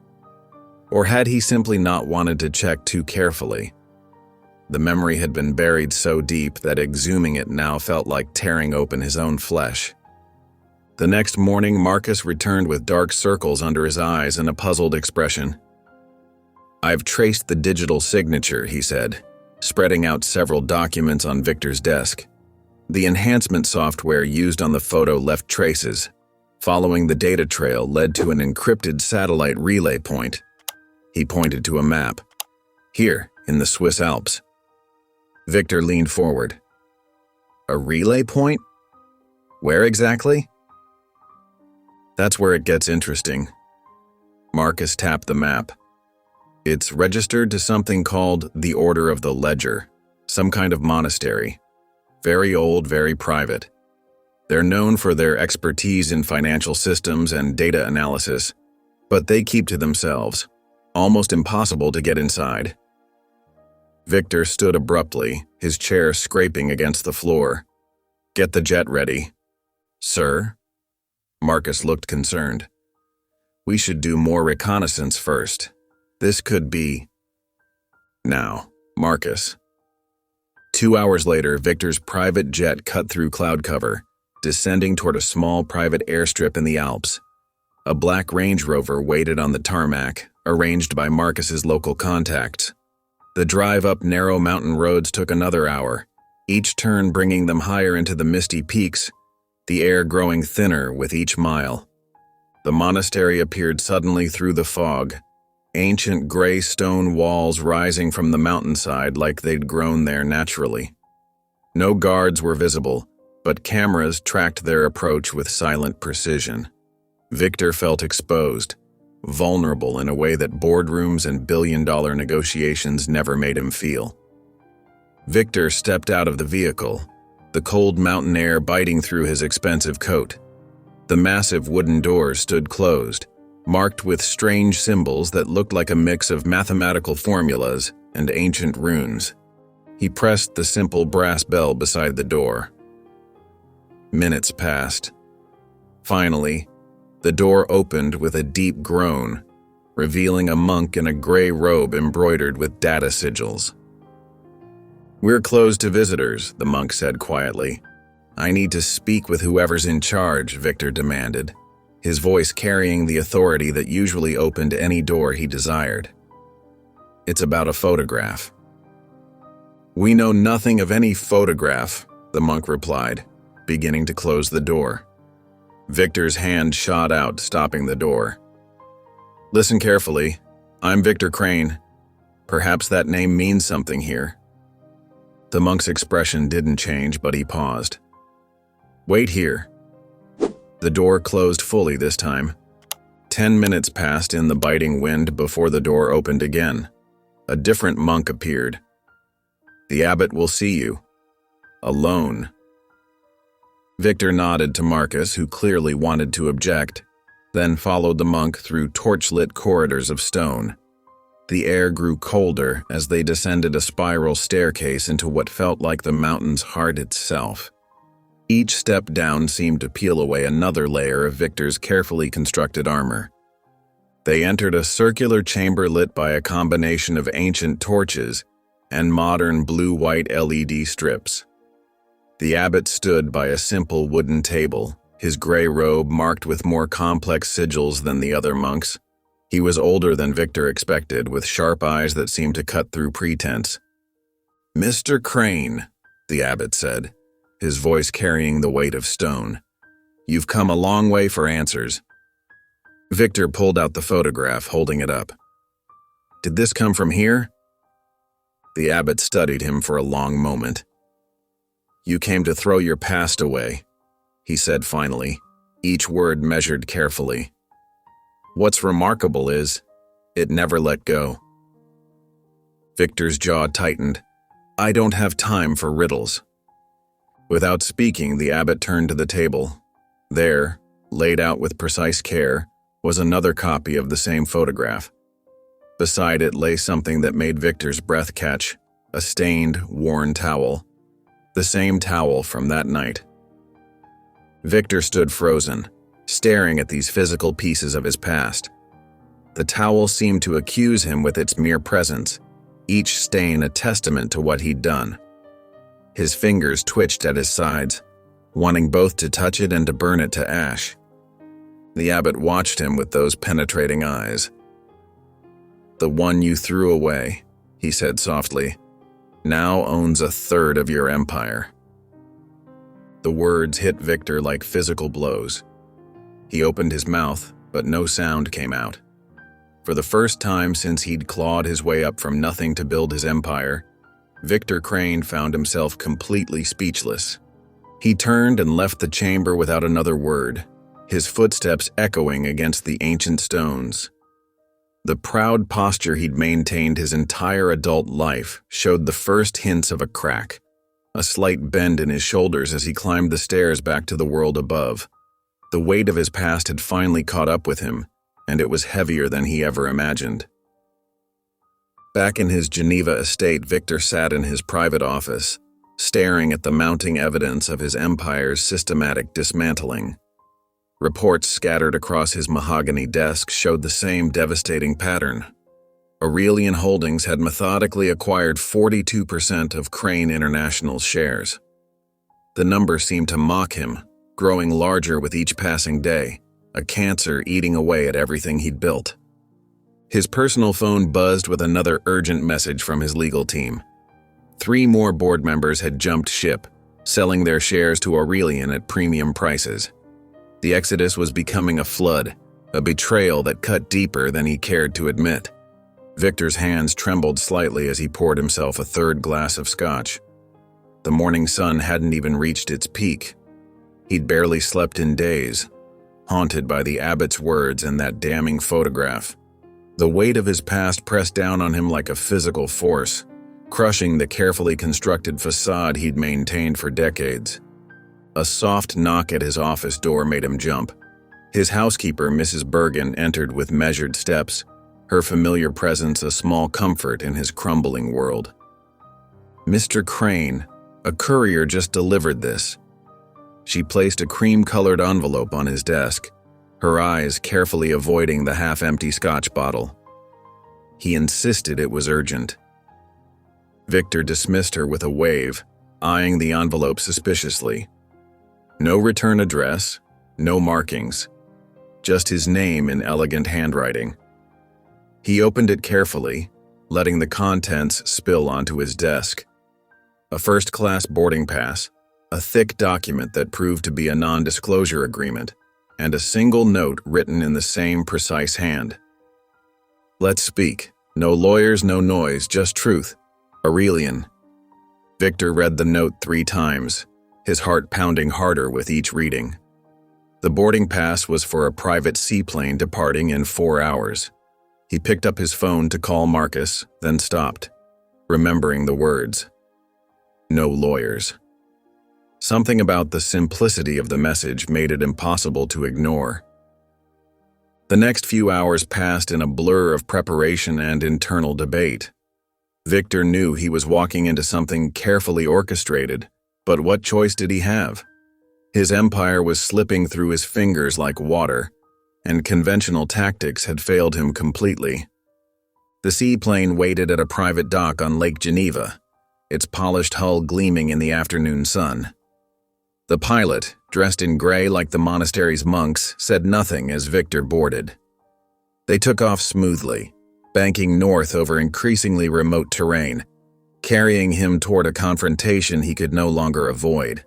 [SPEAKER 1] Or had he simply not wanted to check too carefully? The memory had been buried so deep that exhuming it now felt like tearing open his own flesh. The next morning, Marcus returned with dark circles under his eyes and a puzzled expression. I've traced the digital signature, he said, spreading out several documents on Victor's desk. The enhancement software used on the photo left traces. Following the data trail led to an encrypted satellite relay point. He pointed to a map. Here, in the Swiss Alps. Victor leaned forward. A relay point? Where exactly? That's where it gets interesting. Marcus tapped the map. It's registered to something called the Order of the Ledger, some kind of monastery. Very old, very private. They're known for their expertise in financial systems and data analysis, but they keep to themselves. Almost impossible to get inside. Victor stood abruptly, his chair scraping against the floor. Get the jet ready. Sir? Marcus looked concerned. We should do more reconnaissance first. This could be... Now, Marcus. 2 hours later, Victor's private jet cut through cloud cover, descending toward a small private airstrip in the Alps. A black Range Rover waited on the tarmac, arranged by Marcus's local contacts. The drive up narrow mountain roads took another hour, each turn bringing them higher into the misty peaks, the air growing thinner with each mile. The monastery appeared suddenly through the fog, ancient gray stone walls rising from the mountainside like they'd grown there naturally. No guards were visible, but cameras tracked their approach with silent precision. Victor felt exposed, vulnerable in a way that boardrooms and billion-dollar negotiations never made him feel. Victor stepped out of the vehicle, the cold mountain air biting through his expensive coat. The massive wooden doors stood closed, marked with strange symbols that looked like a mix of mathematical formulas and ancient runes. He pressed the simple brass bell beside the door. Minutes passed. Finally, the door opened with a deep groan, revealing a monk in a gray robe embroidered with data sigils. We're closed to visitors, the monk said quietly. I need to speak with whoever's in charge, Victor demanded, his voice carrying the authority that usually opened any door he desired. It's about a photograph. We know nothing of any photograph, the monk replied, beginning to close the door. Victor's hand shot out, stopping the door. Listen carefully. I'm Victor Crane. Perhaps that name means something here. The monk's expression didn't change, but he paused. Wait here. The door closed fully this time. 10 minutes passed in the biting wind before the door opened again. A different monk appeared. The abbot will see you. Alone. Victor nodded to Marcus, who clearly wanted to object, then followed the monk through torch-lit corridors of stone. The air grew colder as they descended a spiral staircase into what felt like the mountain's heart itself. Each step down seemed to peel away another layer of Victor's carefully constructed armor. They entered a circular chamber lit by a combination of ancient torches and modern blue-white LED strips. The abbot stood by a simple wooden table, his gray robe marked with more complex sigils than the other monks. He was older than Victor expected, with sharp eyes that seemed to cut through pretense. Mr. Crane, the abbot said, his voice carrying the weight of stone. You've come a long way for answers. Victor pulled out the photograph, holding it up. Did this come from here? The abbot studied him for a long moment. You came to throw your past away, he said finally, each word measured carefully. What's remarkable is, it never let go. Victor's jaw tightened. I don't have time for riddles." Without speaking, the abbot turned to the table. There, laid out with precise care, was another copy of the same photograph. Beside it lay something that made Victor's breath catch, a stained, worn towel. The same towel from that night. Victor stood frozen, staring at these physical pieces of his past. The towel seemed to accuse him with its mere presence, each stain a testament to what he'd done. His fingers twitched at his sides, wanting both to touch it and to burn it to ash. The abbot watched him with those penetrating eyes. "The one you threw away," he said softly, "now owns a third of your empire." The words hit Victor like physical blows. He opened his mouth, but no sound came out. For the first time since he'd clawed his way up from nothing to build his empire, Victor Crane found himself completely speechless. He turned and left the chamber without another word, his footsteps echoing against the ancient stones. The proud posture he'd maintained his entire adult life showed the first hints of a crack, a slight bend in his shoulders as he climbed the stairs back to the world above. The weight of his past had finally caught up with him, and it was heavier than he ever imagined. Back in his Geneva estate, Victor sat in his private office, staring at the mounting evidence of his empire's systematic dismantling. Reports scattered across his mahogany desk showed the same devastating pattern. Aurelian Holdings had methodically acquired 42% of Crane International's shares. The number seemed to mock him, growing larger with each passing day, a cancer eating away at everything he'd built. His personal phone buzzed with another urgent message from his legal team. 3 more board members had jumped ship, selling their shares to Aurelian at premium prices. The exodus was becoming a flood, a betrayal that cut deeper than he cared to admit. Victor's hands trembled slightly as he poured himself a third glass of scotch. The morning sun hadn't even reached its peak. He'd barely slept in days, haunted by the abbot's words and that damning photograph. The weight of his past pressed down on him like a physical force, crushing the carefully constructed facade he'd maintained for decades. A soft knock at his office door made him jump. His housekeeper, Mrs. Bergen, entered with measured steps, her familiar presence a small comfort in his crumbling world. "Mr. Crane, a courier just delivered this." She placed a cream-colored envelope on his desk, her eyes carefully avoiding the half-empty scotch bottle. He insisted it was urgent. Victor dismissed her with a wave, eyeing the envelope suspiciously. No return address, no markings, just his name in elegant handwriting. He opened it carefully, letting the contents spill onto his desk. A first-class boarding pass, a thick document that proved to be a non-disclosure agreement, and a single note written in the same precise hand. "Let's speak. No lawyers, no noise, just truth. Aurelian." Victor read the note 3 times, his heart pounding harder with each reading. The boarding pass was for a private seaplane departing in 4 hours. He picked up his phone to call Marcus, then stopped, remembering the words. No lawyers. Something about the simplicity of the message made it impossible to ignore. The next few hours passed in a blur of preparation and internal debate. Victor knew he was walking into something carefully orchestrated, but what choice did he have? His empire was slipping through his fingers like water, and conventional tactics had failed him completely. The seaplane waited at a private dock on Lake Geneva, its polished hull gleaming in the afternoon sun. The pilot, dressed in gray like the monastery's monks, said nothing as Victor boarded. They took off smoothly, banking north over increasingly remote terrain, carrying him toward a confrontation he could no longer avoid.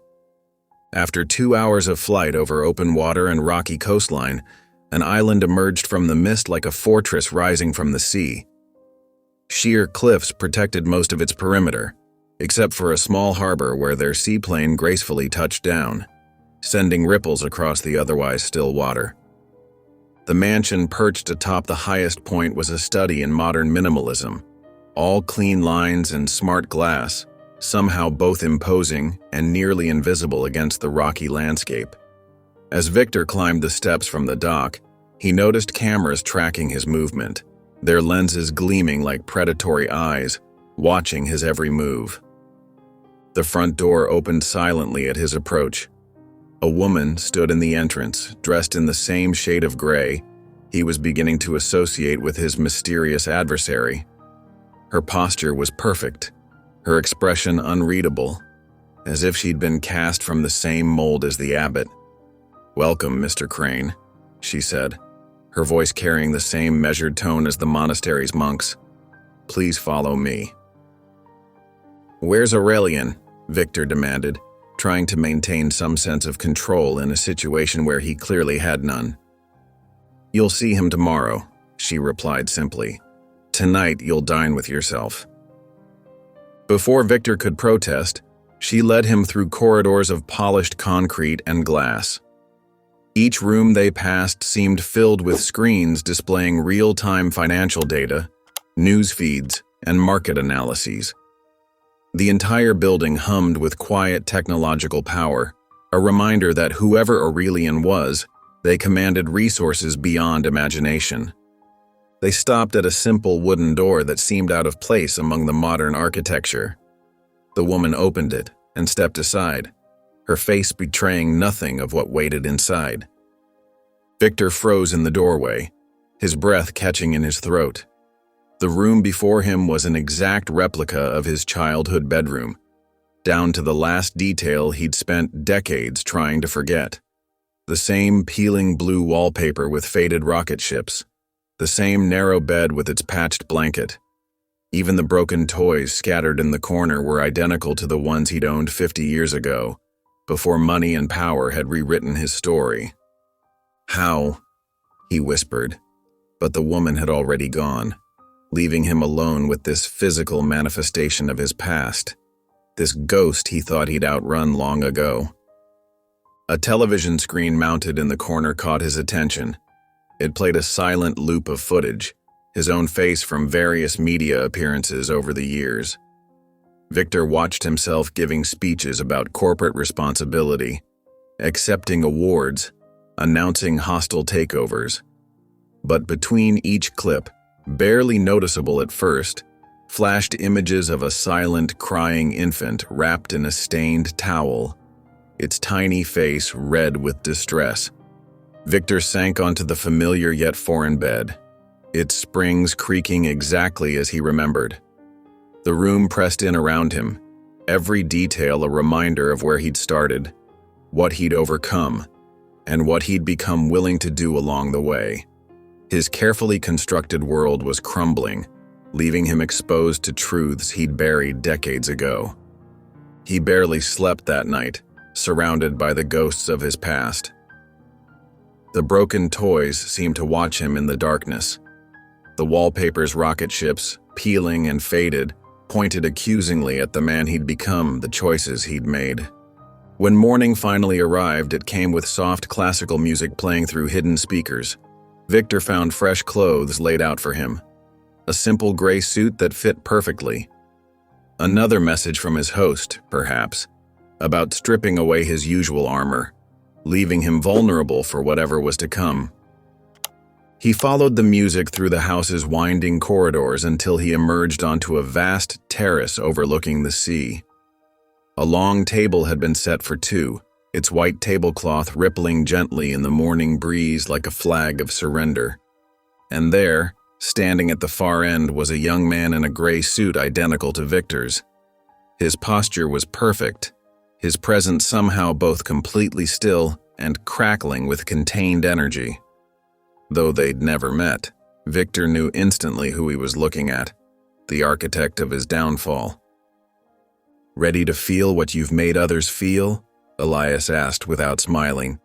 [SPEAKER 1] After 2 hours of flight over open water and rocky coastline, an island emerged from the mist like a fortress rising from the sea. Sheer cliffs protected most of its perimeter, except for a small harbor where their seaplane gracefully touched down, sending ripples across the otherwise still water. The mansion perched atop the highest point was a study in modern minimalism, all clean lines and smart glass, somehow both imposing and nearly invisible against the rocky landscape. As Victor climbed the steps from the dock, he noticed cameras tracking his movement, their lenses gleaming like predatory eyes, watching his every move. The front door opened silently at his approach. A woman stood in the entrance, dressed in the same shade of gray he was beginning to associate with his mysterious adversary. Her posture was perfect, her expression unreadable, as if she'd been cast from the same mold as the abbot. "Welcome, Mr. Crane," she said, her voice carrying the same measured tone as the monastery's monks. "Please follow me." "Where's Aurelian?" Victor demanded, trying to maintain some sense of control in a situation where he clearly had none. "You'll see him tomorrow," she replied simply. "Tonight you'll dine with yourself." Before Victor could protest, she led him through corridors of polished concrete and glass. Each room they passed seemed filled with screens displaying real-time financial data, news feeds, and market analyses. The entire building hummed with quiet technological power, a reminder that whoever Aurelian was, they commanded resources beyond imagination. They stopped at a simple wooden door that seemed out of place among the modern architecture. The woman opened it and stepped aside, her face betraying nothing of what waited inside. Victor froze in the doorway, his breath catching in his throat. The room before him was an exact replica of his childhood bedroom, down to the last detail he'd spent decades trying to forget. The same peeling blue wallpaper with faded rocket ships, the same narrow bed with its patched blanket. Even the broken toys scattered in the corner were identical to the ones he'd owned 50 years ago, before money and power had rewritten his story. "How?" he whispered, but the woman had already gone, leaving him alone with this physical manifestation of his past, this ghost he thought he'd outrun long ago. A television screen mounted in the corner caught his attention. It played a silent loop of footage, his own face from various media appearances over the years. Victor watched himself giving speeches about corporate responsibility, accepting awards, announcing hostile takeovers. But between each clip, barely noticeable at first, flashed images of a silent, crying infant wrapped in a stained towel, its tiny face red with distress. Victor sank onto the familiar yet foreign bed, its springs creaking exactly as he remembered. The room pressed in around him, every detail a reminder of where he'd started, what he'd overcome, and what he'd become willing to do along the way. His carefully constructed world was crumbling, leaving him exposed to truths he'd buried decades ago. He barely slept that night, surrounded by the ghosts of his past. The broken toys seemed to watch him in the darkness. The wallpaper's rocket ships, peeling and faded, pointed accusingly at the man he'd become, the choices he'd made. When morning finally arrived, it came with soft classical music playing through hidden speakers. Victor found fresh clothes laid out for him, a simple gray suit that fit perfectly. Another message from his host, perhaps, about stripping away his usual armor, leaving him vulnerable for whatever was to come. He followed the music through the house's winding corridors until he emerged onto a vast terrace overlooking the sea. A long table had been set for two, its white tablecloth rippling gently in the morning breeze like a flag of surrender. And there, standing at the far end, was a young man in a gray suit identical to Victor's. His posture was perfect, his presence somehow both completely still and crackling with contained energy. Though they'd never met, Victor knew instantly who he was looking at, the architect of his downfall. "Ready to feel what you've made others feel?" Elias asked without smiling,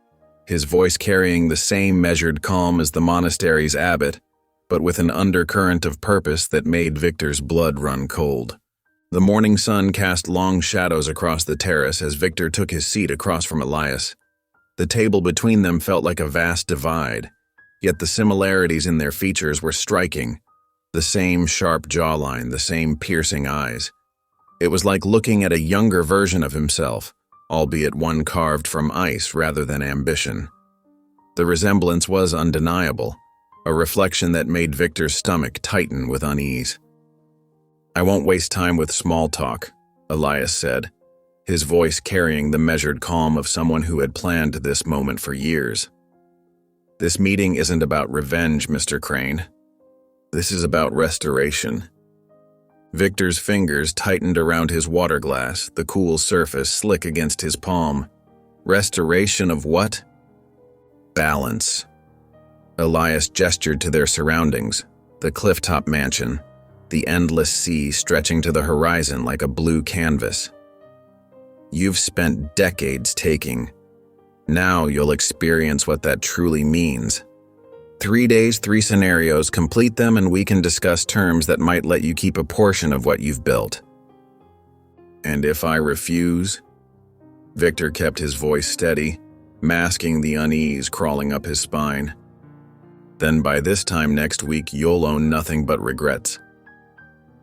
[SPEAKER 1] his voice carrying the same measured calm as the monastery's abbot, but with an undercurrent of purpose that made Victor's blood run cold. The morning sun cast long shadows across the terrace as Victor took his seat across from Elias. The table between them felt like a vast divide, yet the similarities in their features were striking. The same sharp jawline, the same piercing eyes. It was like looking at a younger version of himself, albeit one carved from ice rather than ambition. The resemblance was undeniable, a reflection that made Victor's stomach tighten with unease. "I won't waste time with small talk," Elias said, his voice carrying the measured calm of someone who had planned this moment for years. "This meeting isn't about revenge, Mr. Crane. This is about restoration." Victor's fingers tightened around his water glass, the cool surface slick against his palm. Restoration of what? Balance. Elias gestured to their surroundings, the clifftop mansion, the endless sea stretching to the horizon like a blue canvas. "You've spent decades taking. Now you'll experience what that truly means. 3 days, 3 scenarios, complete them and we can discuss terms that might let you keep a portion of what you've built." "And if I refuse?" Victor kept his voice steady, masking the unease crawling up his spine. "Then by this time next week, you'll own nothing but regrets."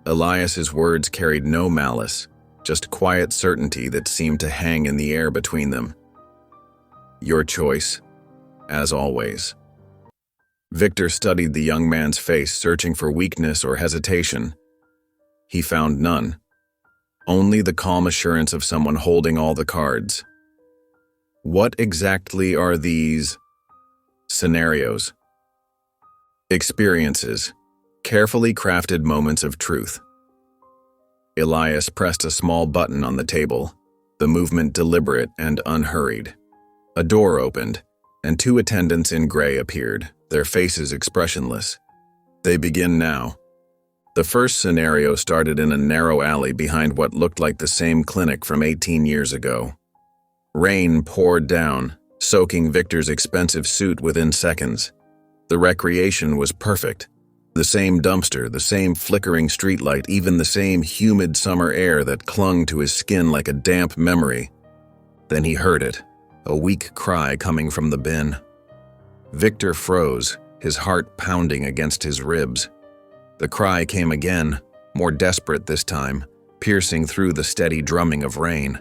[SPEAKER 1] Elias's words carried no malice, just quiet certainty that seemed to hang in the air between them. "Your choice, as always." Victor studied the young man's face, searching for weakness or hesitation. He found none. Only the calm assurance of someone holding all the cards. "What exactly are these scenarios?" "Experiences, carefully crafted moments of truth." Elias pressed a small button on the table, the movement deliberate and unhurried. A door opened, and 2 attendants in gray appeared, their faces expressionless. "They begin now." The first scenario started in a narrow alley behind what looked like the same clinic from 18 years ago. Rain poured down, soaking Victor's expensive suit within seconds. The recreation was perfect. The same dumpster, the same flickering streetlight, even the same humid summer air that clung to his skin like a damp memory. Then he heard it, a weak cry coming from the bin. Victor froze, his heart pounding against his ribs. The cry came again, more desperate this time, piercing through the steady drumming of rain.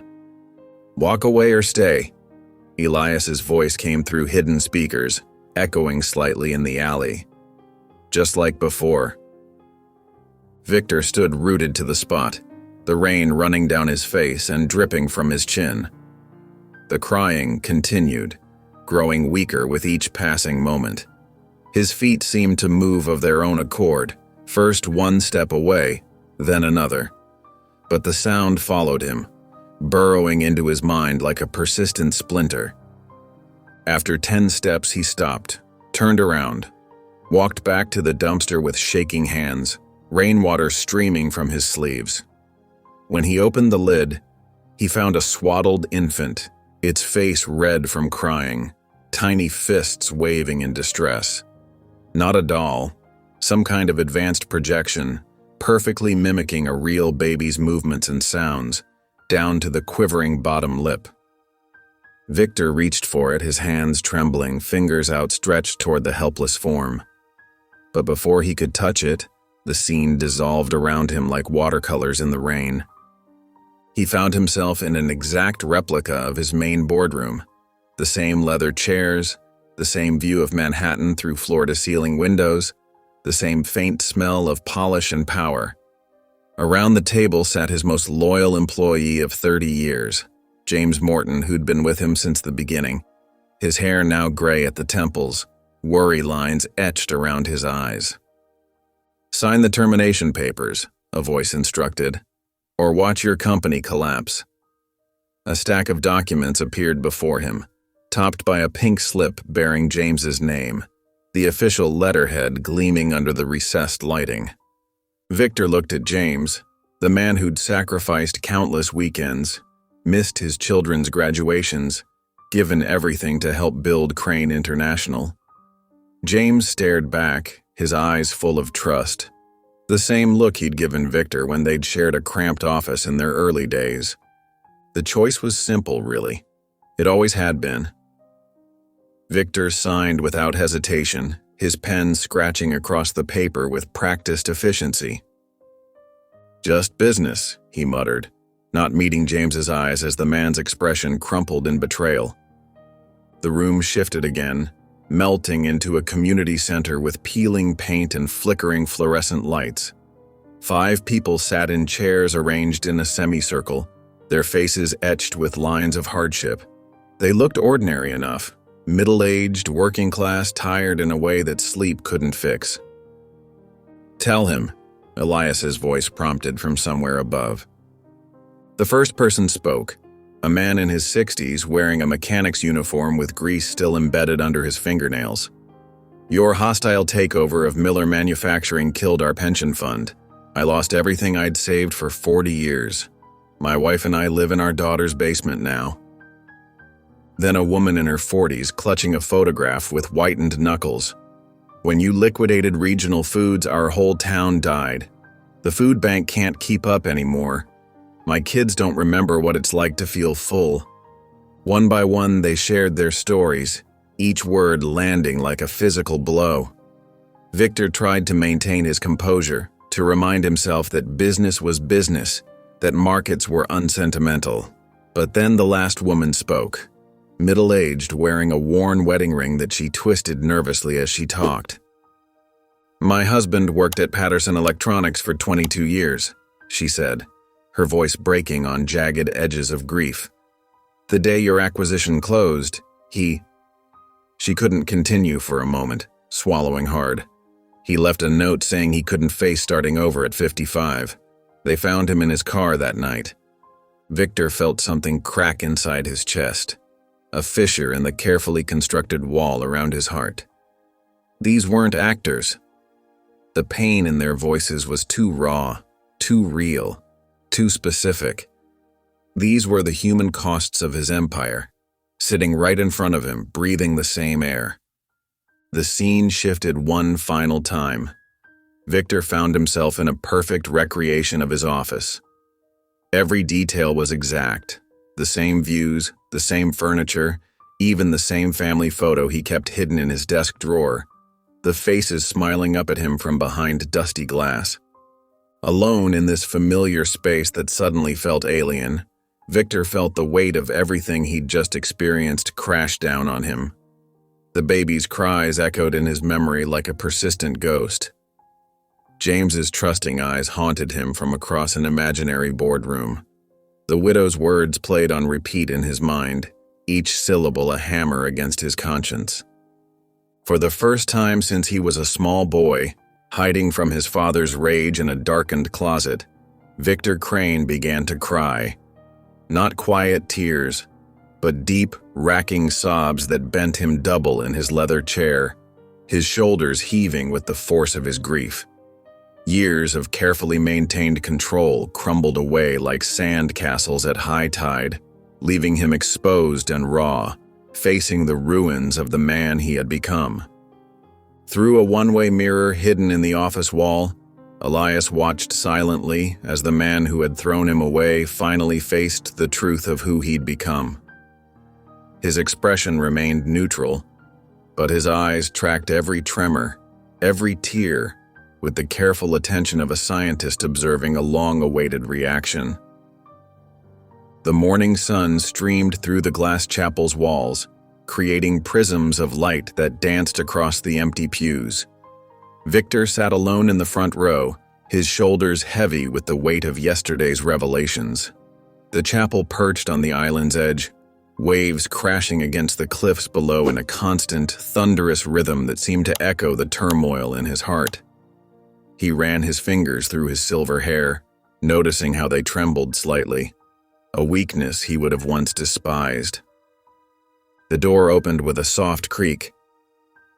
[SPEAKER 1] "Walk away or stay." Elias's voice came through hidden speakers, echoing slightly in the alley. Just like before. Victor stood rooted to the spot, the rain running down his face and dripping from his chin. The crying continued, growing weaker with each passing moment. His feet seemed to move of their own accord, first one step away, then another. But the sound followed him, burrowing into his mind like a persistent splinter. After 10 steps, he stopped, turned around, walked back to the dumpster with shaking hands, rainwater streaming from his sleeves. When he opened the lid, he found a swaddled infant, its face red from crying, tiny fists waving in distress. Not a doll, some kind of advanced projection, perfectly mimicking a real baby's movements and sounds, down to the quivering bottom lip. Victor reached for it, his hands trembling, fingers outstretched toward the helpless form. But before he could touch it, the scene dissolved around him like watercolors in the rain. He found himself in an exact replica of his main boardroom, the same leather chairs, the same view of Manhattan through floor-to-ceiling windows, the same faint smell of polish and power. Around the table sat his most loyal employee of 30 years, James Morton, who'd been with him since the beginning, his hair now gray at the temples, worry lines etched around his eyes. "Sign the termination papers," a voice instructed, "or watch your company collapse." A stack of documents appeared before him, topped by a pink slip bearing James's name, the official letterhead gleaming under the recessed lighting. Victor looked at James, the man who'd sacrificed countless weekends, missed his children's graduations, given everything to help build Crane International. James stared back, his eyes full of trust, the same look he'd given Victor when they'd shared a cramped office in their early days. The choice was simple, really. It always had been. Victor signed without hesitation, his pen scratching across the paper with practiced efficiency. "Just business," he muttered, not meeting James's eyes as the man's expression crumpled in betrayal. The room shifted again, melting into a community center with peeling paint and flickering fluorescent lights. 5 people sat in chairs arranged in a semicircle, their faces etched with lines of hardship. They looked ordinary enough, middle-aged, working class, tired in a way that sleep couldn't fix. "Tell him," Elias's voice prompted from somewhere above. The first person spoke, a man in his 60s wearing a mechanic's uniform with grease still embedded under his fingernails. "Your hostile takeover of Miller Manufacturing killed our pension fund. I lost everything I'd saved for 40 years. My wife and I live in our daughter's basement now." Then a woman in her 40s clutching a photograph with whitened knuckles. "When you liquidated regional foods, our whole town died. The food bank can't keep up anymore. My kids don't remember what it's like to feel full." One by one, they shared their stories, each word landing like a physical blow. Victor tried to maintain his composure, to remind himself that business was business, that markets were unsentimental. But then the last woman spoke, middle-aged, wearing a worn wedding ring that she twisted nervously as she talked. "My husband worked at Patterson Electronics for 22 years, she said, her voice breaking on jagged edges of grief. "The day your acquisition closed, She couldn't continue for a moment, swallowing hard. He left a note saying he couldn't face starting over at 55. They found him in his car that night. Victor felt something crack inside his chest, a fissure in the carefully constructed wall around his heart. These weren't actors. The pain in their voices was too raw, too real, too specific. These were the human costs of his empire, sitting right in front of him, breathing the same air. The scene shifted one final time. Victor found himself in a perfect recreation of his office. Every detail was exact. The same views, the same furniture, even the same family photo he kept hidden in his desk drawer. The faces smiling up at him from behind dusty glass. Alone in this familiar space that suddenly felt alien, Victor felt the weight of everything he'd just experienced crash down on him. The baby's cries echoed in his memory like a persistent ghost. James's trusting eyes haunted him from across an imaginary boardroom. The widow's words played on repeat in his mind, each syllable a hammer against his conscience. For the first time since he was a small boy, hiding from his father's rage in a darkened closet, Victor Crane began to cry. Not quiet tears, but deep, racking sobs that bent him double in his leather chair, his shoulders heaving with the force of his grief. Years of carefully maintained control crumbled away like sand castles at high tide, leaving him exposed and raw, facing the ruins of the man he had become. Through a one-way mirror hidden in the office wall, Elias watched silently as the man who had thrown him away finally faced the truth of who he'd become. His expression remained neutral, but his eyes tracked every tremor, every tear, with the careful attention of a scientist observing a long-awaited reaction. The morning sun streamed through the glass chapel's walls, creating prisms of light that danced across the empty pews. Victor sat alone in the front row, his shoulders heavy with the weight of yesterday's revelations. The chapel perched on the island's edge, waves crashing against the cliffs below in a constant, thunderous rhythm that seemed to echo the turmoil in his heart. He ran his fingers through his silver hair, noticing how they trembled slightly, a weakness he would have once despised. The door opened with a soft creak.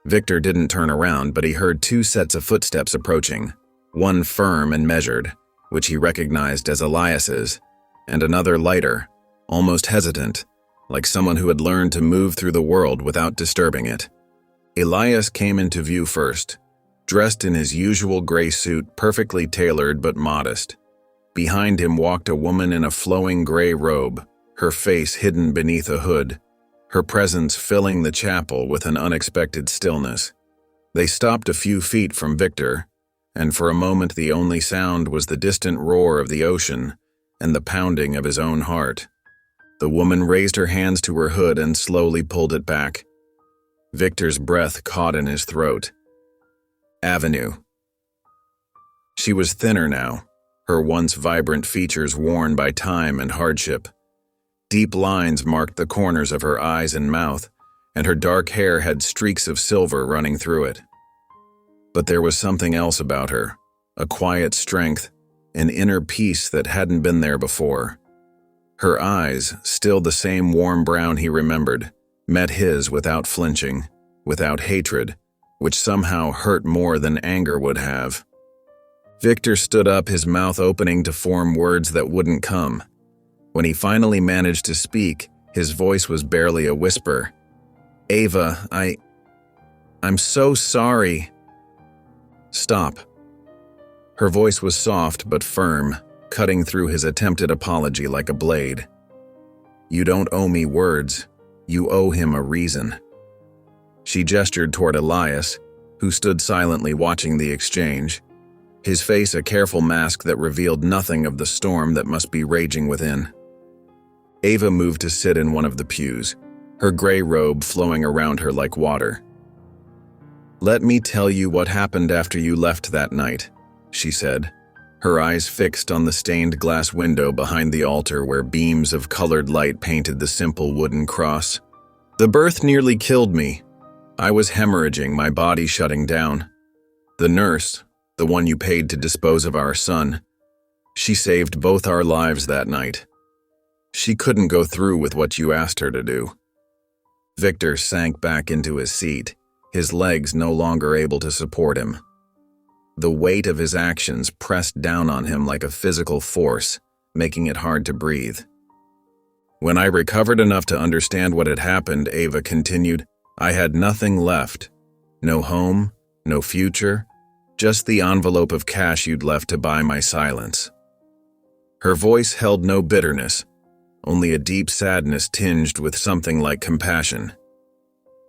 [SPEAKER 1] Victor didn't turn around, but he heard 2 sets of footsteps approaching, one firm and measured, which he recognized as Elias's, and another lighter, almost hesitant, like someone who had learned to move through the world without disturbing it. Elias came into view first, dressed in his usual gray suit, perfectly tailored but modest. Behind him walked a woman in a flowing gray robe, her face hidden beneath a hood, her presence filling the chapel with an unexpected stillness. They stopped a few feet from Victor, and for a moment the only sound was the distant roar of the ocean and the pounding of his own heart. The woman raised her hands to her hood and slowly pulled it back. Victor's breath caught in his throat. Avenue. She was thinner now, her once vibrant features worn by time and hardship. Deep lines marked the corners of her eyes and mouth, and her dark hair had streaks of silver running through it. But there was something else about her, a quiet strength, an inner peace that hadn't been there before. Her eyes, still the same warm brown he remembered, met his without flinching, without hatred, which somehow hurt more than anger would have. Victor stood up, his mouth opening to form words that wouldn't come. When he finally managed to speak, his voice was barely a whisper. "Ava, I'm so sorry." "Stop." Her voice was soft but firm, cutting through his attempted apology like a blade. "You don't owe me words. You owe him a reason." She gestured toward Elias, who stood silently watching the exchange, his face a careful mask that revealed nothing of the storm that must be raging within. Ava moved to sit in one of the pews, her gray robe flowing around her like water. "Let me tell you what happened after you left that night," she said, her eyes fixed on the stained glass window behind the altar where beams of colored light painted the simple wooden cross. "The birth nearly killed me. I was hemorrhaging, my body shutting down. The nurse, the one you paid to dispose of our son, she saved both our lives that night. She couldn't go through with what you asked her to do." Victor sank back into his seat, his legs no longer able to support him. The weight of his actions pressed down on him like a physical force, making it hard to breathe. "When I recovered enough to understand what had happened," Ava continued, "I had nothing left. No home, no future, just the envelope of cash you'd left to buy my silence." Her voice held no bitterness, only a deep sadness tinged with something like compassion.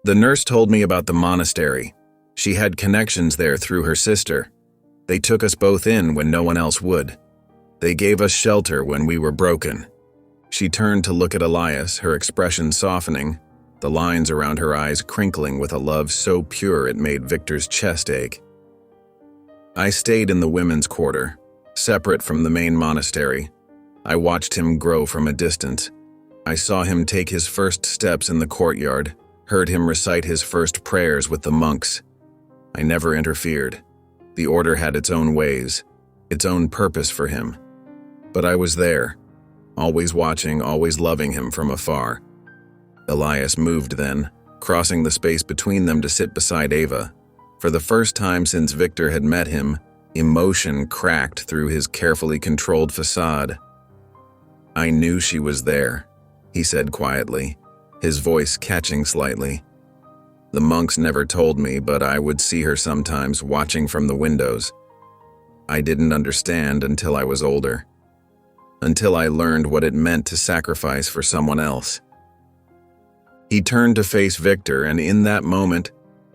[SPEAKER 1] "The nurse told me about the monastery. She had connections there through her sister. They took us both in when no one else would. They gave us shelter when we were broken." She turned to look at Elias, her expression softening, the lines around her eyes crinkling with a love so pure it made Victor's chest ache. "I stayed in the women's quarter, separate from the main monastery. I watched him grow from a distance. I saw him take his first steps in the courtyard, heard him recite his first prayers with the monks. I never interfered. The order had its own ways, its own purpose for him. But I was there, always watching, always loving him from afar." Elias moved then, crossing the space between them to sit beside Ava. For the first time since Victor had met him, emotion cracked through his carefully controlled facade. "I knew she was there," he said quietly, his voice catching slightly. "The monks never told me, but I would see her sometimes watching from the windows. I didn't understand until I was older, until I learned what it meant to sacrifice for someone else." He turned to face Victor, and in that moment,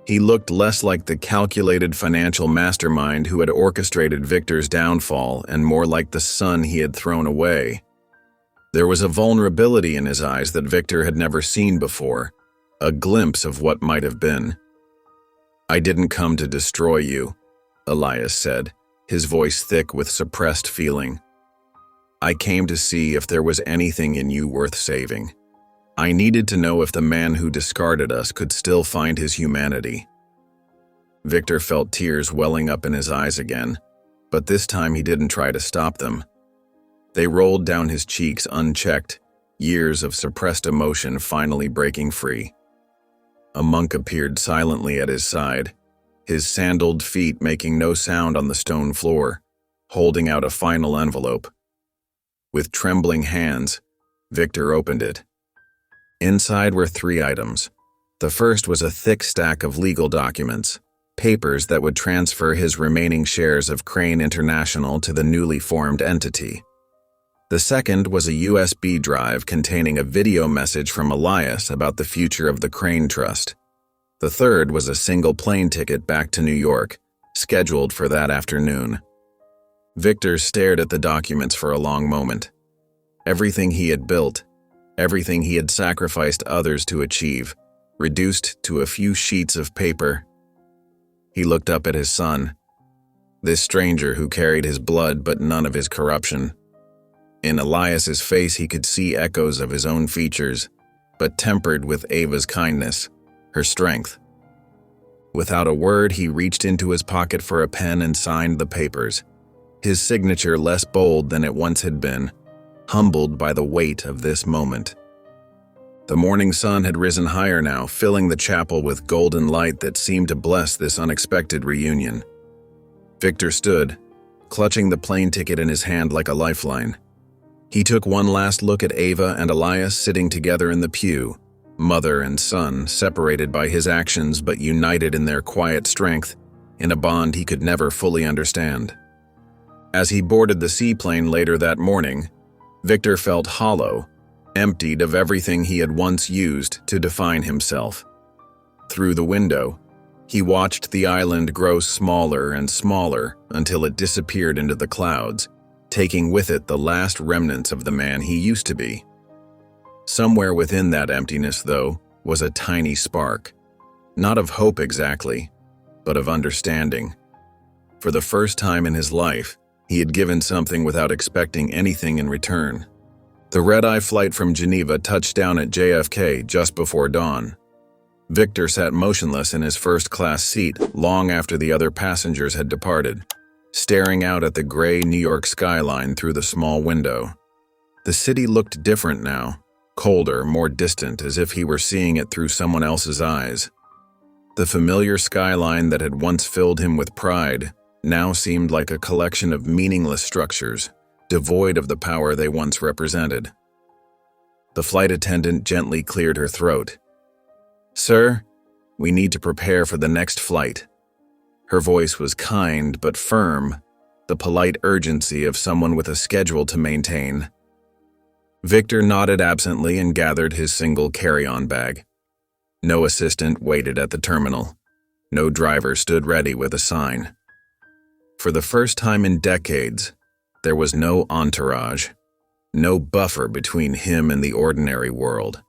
[SPEAKER 1] he looked less like the calculated financial mastermind who had orchestrated Victor's downfall and more like the son he had thrown away. There was a vulnerability in his eyes that Victor had never seen before, a glimpse of what might have been. "I didn't come to destroy you," Elias said, his voice thick with suppressed feeling. "I came to see if there was anything in you worth saving. I needed to know if the man who discarded us could still find his humanity." Victor felt tears welling up in his eyes again, but this time he didn't try to stop them. They rolled down his cheeks unchecked, years of suppressed emotion finally breaking free. A monk appeared silently at his side, his sandaled feet making no sound on the stone floor, holding out a final envelope. With trembling hands, Victor opened it. Inside were 3 items. The first was a thick stack of legal documents, papers that would transfer his remaining shares of Crane International to the newly formed entity. The second was a USB drive containing a video message from Elias about the future of the Crane Trust. The third was a single plane ticket back to New York, scheduled for that afternoon. Victor stared at the documents for a long moment. Everything he had built, everything he had sacrificed others to achieve, reduced to a few sheets of paper. He looked up at his son, this stranger who carried his blood but none of his corruption. In Elias's face he could see echoes of his own features, but tempered with Ava's kindness, her strength. Without a word, he reached into his pocket for a pen and signed the papers, his signature less bold than it once had been, humbled by the weight of this moment. The morning sun had risen higher now, filling the chapel with golden light that seemed to bless this unexpected reunion. Victor stood, clutching the plane ticket in his hand like a lifeline. He took one last look at Ava and Elias sitting together in the pew, mother and son, separated by his actions but united in their quiet strength, in a bond he could never fully understand. As he boarded the seaplane later that morning, Victor felt hollow, emptied of everything he had once used to define himself. Through the window, he watched the island grow smaller and smaller until it disappeared into the clouds, taking with it the last remnants of the man he used to be. Somewhere within that emptiness, though, was a tiny spark, not of hope exactly, but of understanding. For the first time in his life, he had given something without expecting anything in return. The red-eye flight from Geneva touched down at JFK just before dawn. Victor sat motionless in his first-class seat long after the other passengers had departed, staring out at the gray New York skyline through the small window. The city looked different now, colder, more distant, as if he were seeing it through someone else's eyes. The familiar skyline that had once filled him with pride now seemed like a collection of meaningless structures, devoid of the power they once represented. The flight attendant gently cleared her throat. "Sir, we need to prepare for the next flight." Her voice was kind but firm, the polite urgency of someone with a schedule to maintain. Victor nodded absently and gathered his single carry-on bag. No assistant waited at the terminal. No driver stood ready with a sign. For the first time in decades, there was no entourage, no buffer between him and the ordinary world.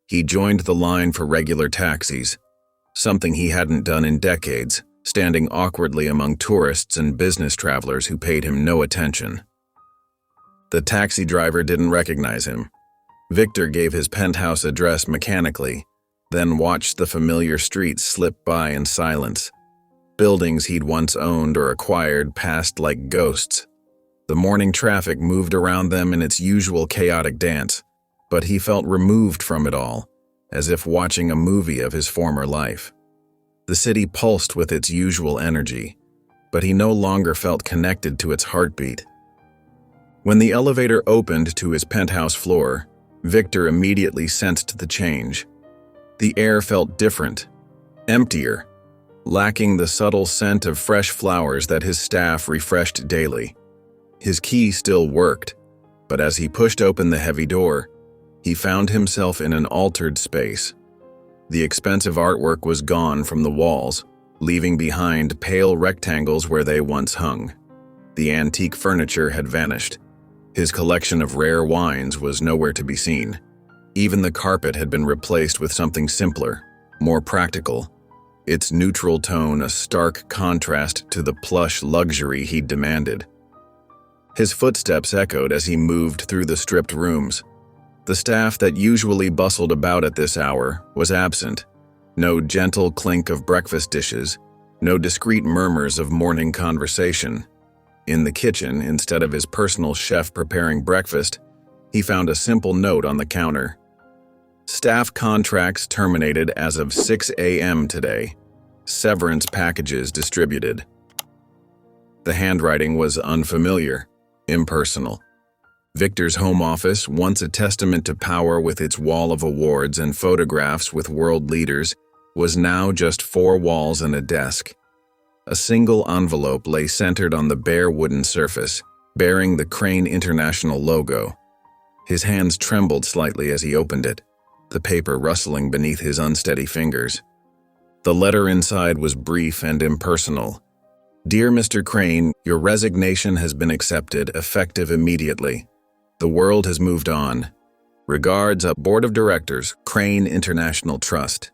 [SPEAKER 1] He joined the line for regular taxis, something he hadn't done in decades, standing awkwardly among tourists and business travelers who paid him no attention. The taxi driver didn't recognize him. Victor gave his penthouse address mechanically, then watched the familiar streets slip by in silence. Buildings he'd once owned or acquired passed like ghosts. The morning traffic moved around them in its usual chaotic dance, but he felt removed from it all, as if watching a movie of his former life. The city pulsed with its usual energy, but he no longer felt connected to its heartbeat. When the elevator opened to his penthouse floor, Victor immediately sensed the change. The air felt different, emptier, lacking the subtle scent of fresh flowers that his staff refreshed daily. His key still worked, but as he pushed open the heavy door, he found himself in an altered space. The expensive artwork was gone from the walls, leaving behind pale rectangles where they once hung. The antique furniture had vanished. His collection of rare wines was nowhere to be seen. Even the carpet had been replaced with something simpler, more practical, its neutral tone a stark contrast to the plush luxury he'd demanded. His footsteps echoed as he moved through the stripped rooms. The staff that usually bustled about at this hour was absent. No gentle clink of breakfast dishes, no discreet murmurs of morning conversation. In the kitchen, instead of his personal chef preparing breakfast, he found a simple note on the counter. Staff contracts terminated as of 6 a.m. today. Severance packages distributed. The handwriting was unfamiliar, impersonal. Victor's home office, once a testament to power with its wall of awards and photographs with world leaders, was now just 4 walls and a desk. A single envelope lay centered on the bare wooden surface, bearing the Crane International logo. His hands trembled slightly as he opened it, the paper rustling beneath his unsteady fingers. The letter inside was brief and impersonal. Dear Mr. Crane, your resignation has been accepted, effective immediately. The world has moved on. Regards, Board of Directors, Crane International Trust.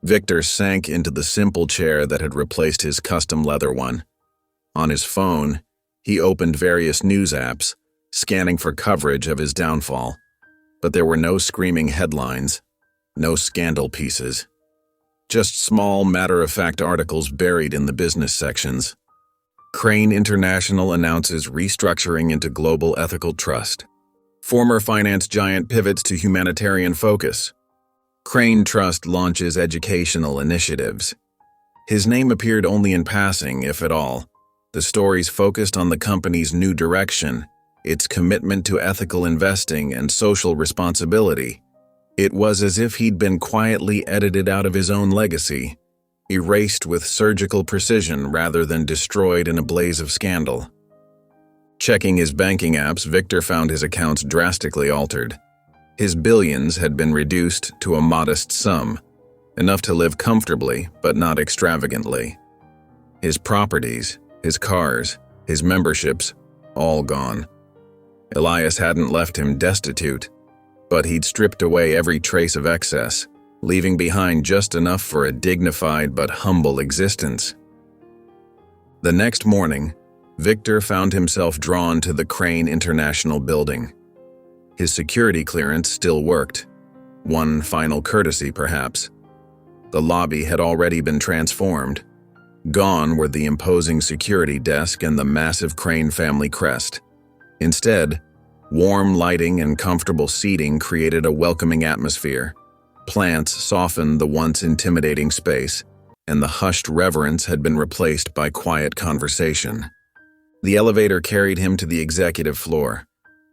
[SPEAKER 1] Victor sank into the simple chair that had replaced his custom leather one. On his phone, he opened various news apps, scanning for coverage of his downfall. But there were no screaming headlines, no scandal pieces. Just small, matter-of-fact articles buried in the business sections. Crane International announces restructuring into Global Ethical Trust. Former finance giant pivots to humanitarian focus. Crane Trust launches educational initiatives. His name appeared only in passing, if at all. The stories focused on the company's new direction, its commitment to ethical investing and social responsibility. It was as if he'd been quietly edited out of his own legacy, erased with surgical precision rather than destroyed in a blaze of scandal. Checking his banking apps, Victor found his accounts drastically altered. His billions had been reduced to a modest sum, enough to live comfortably but not extravagantly. His properties, his cars, his memberships, all gone. Elias hadn't left him destitute, but he'd stripped away every trace of excess, leaving behind just enough for a dignified but humble existence. The next morning, Victor found himself drawn to the Crane International building. His security clearance still worked. One final courtesy, perhaps. The lobby had already been transformed. Gone were the imposing security desk and the massive Crane family crest. Instead, warm lighting and comfortable seating created a welcoming atmosphere. Plants softened the once intimidating space, and the hushed reverence had been replaced by quiet conversation. The elevator carried him to the executive floor.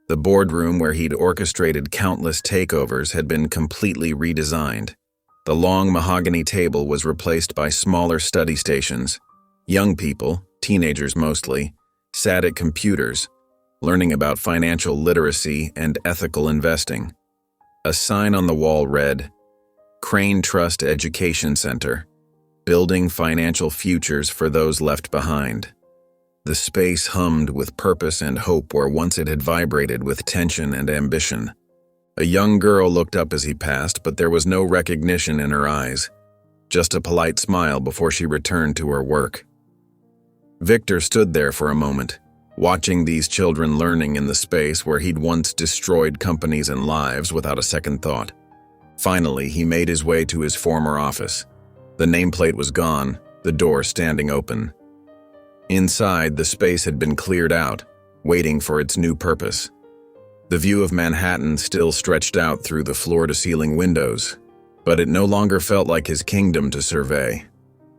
[SPEAKER 1] The boardroom where he'd orchestrated countless takeovers had been completely redesigned. The long mahogany table was replaced by smaller study stations. Young people, teenagers mostly, sat at computers, learning about financial literacy and ethical investing. A sign on the wall read, Crane Trust Education Center, Building Financial Futures for Those Left Behind. The space hummed with purpose and hope where once it had vibrated with tension and ambition. A young girl looked up as he passed, but there was no recognition in her eyes, just a polite smile before she returned to her work. Victor stood there for a moment, watching these children learning in the space where he'd once destroyed companies and lives without a second thought. Finally, he made his way to his former office. The nameplate was gone, the door standing open. Inside, the space had been cleared out, waiting for its new purpose. The view of Manhattan still stretched out through the floor-to-ceiling windows, but it no longer felt like his kingdom to survey.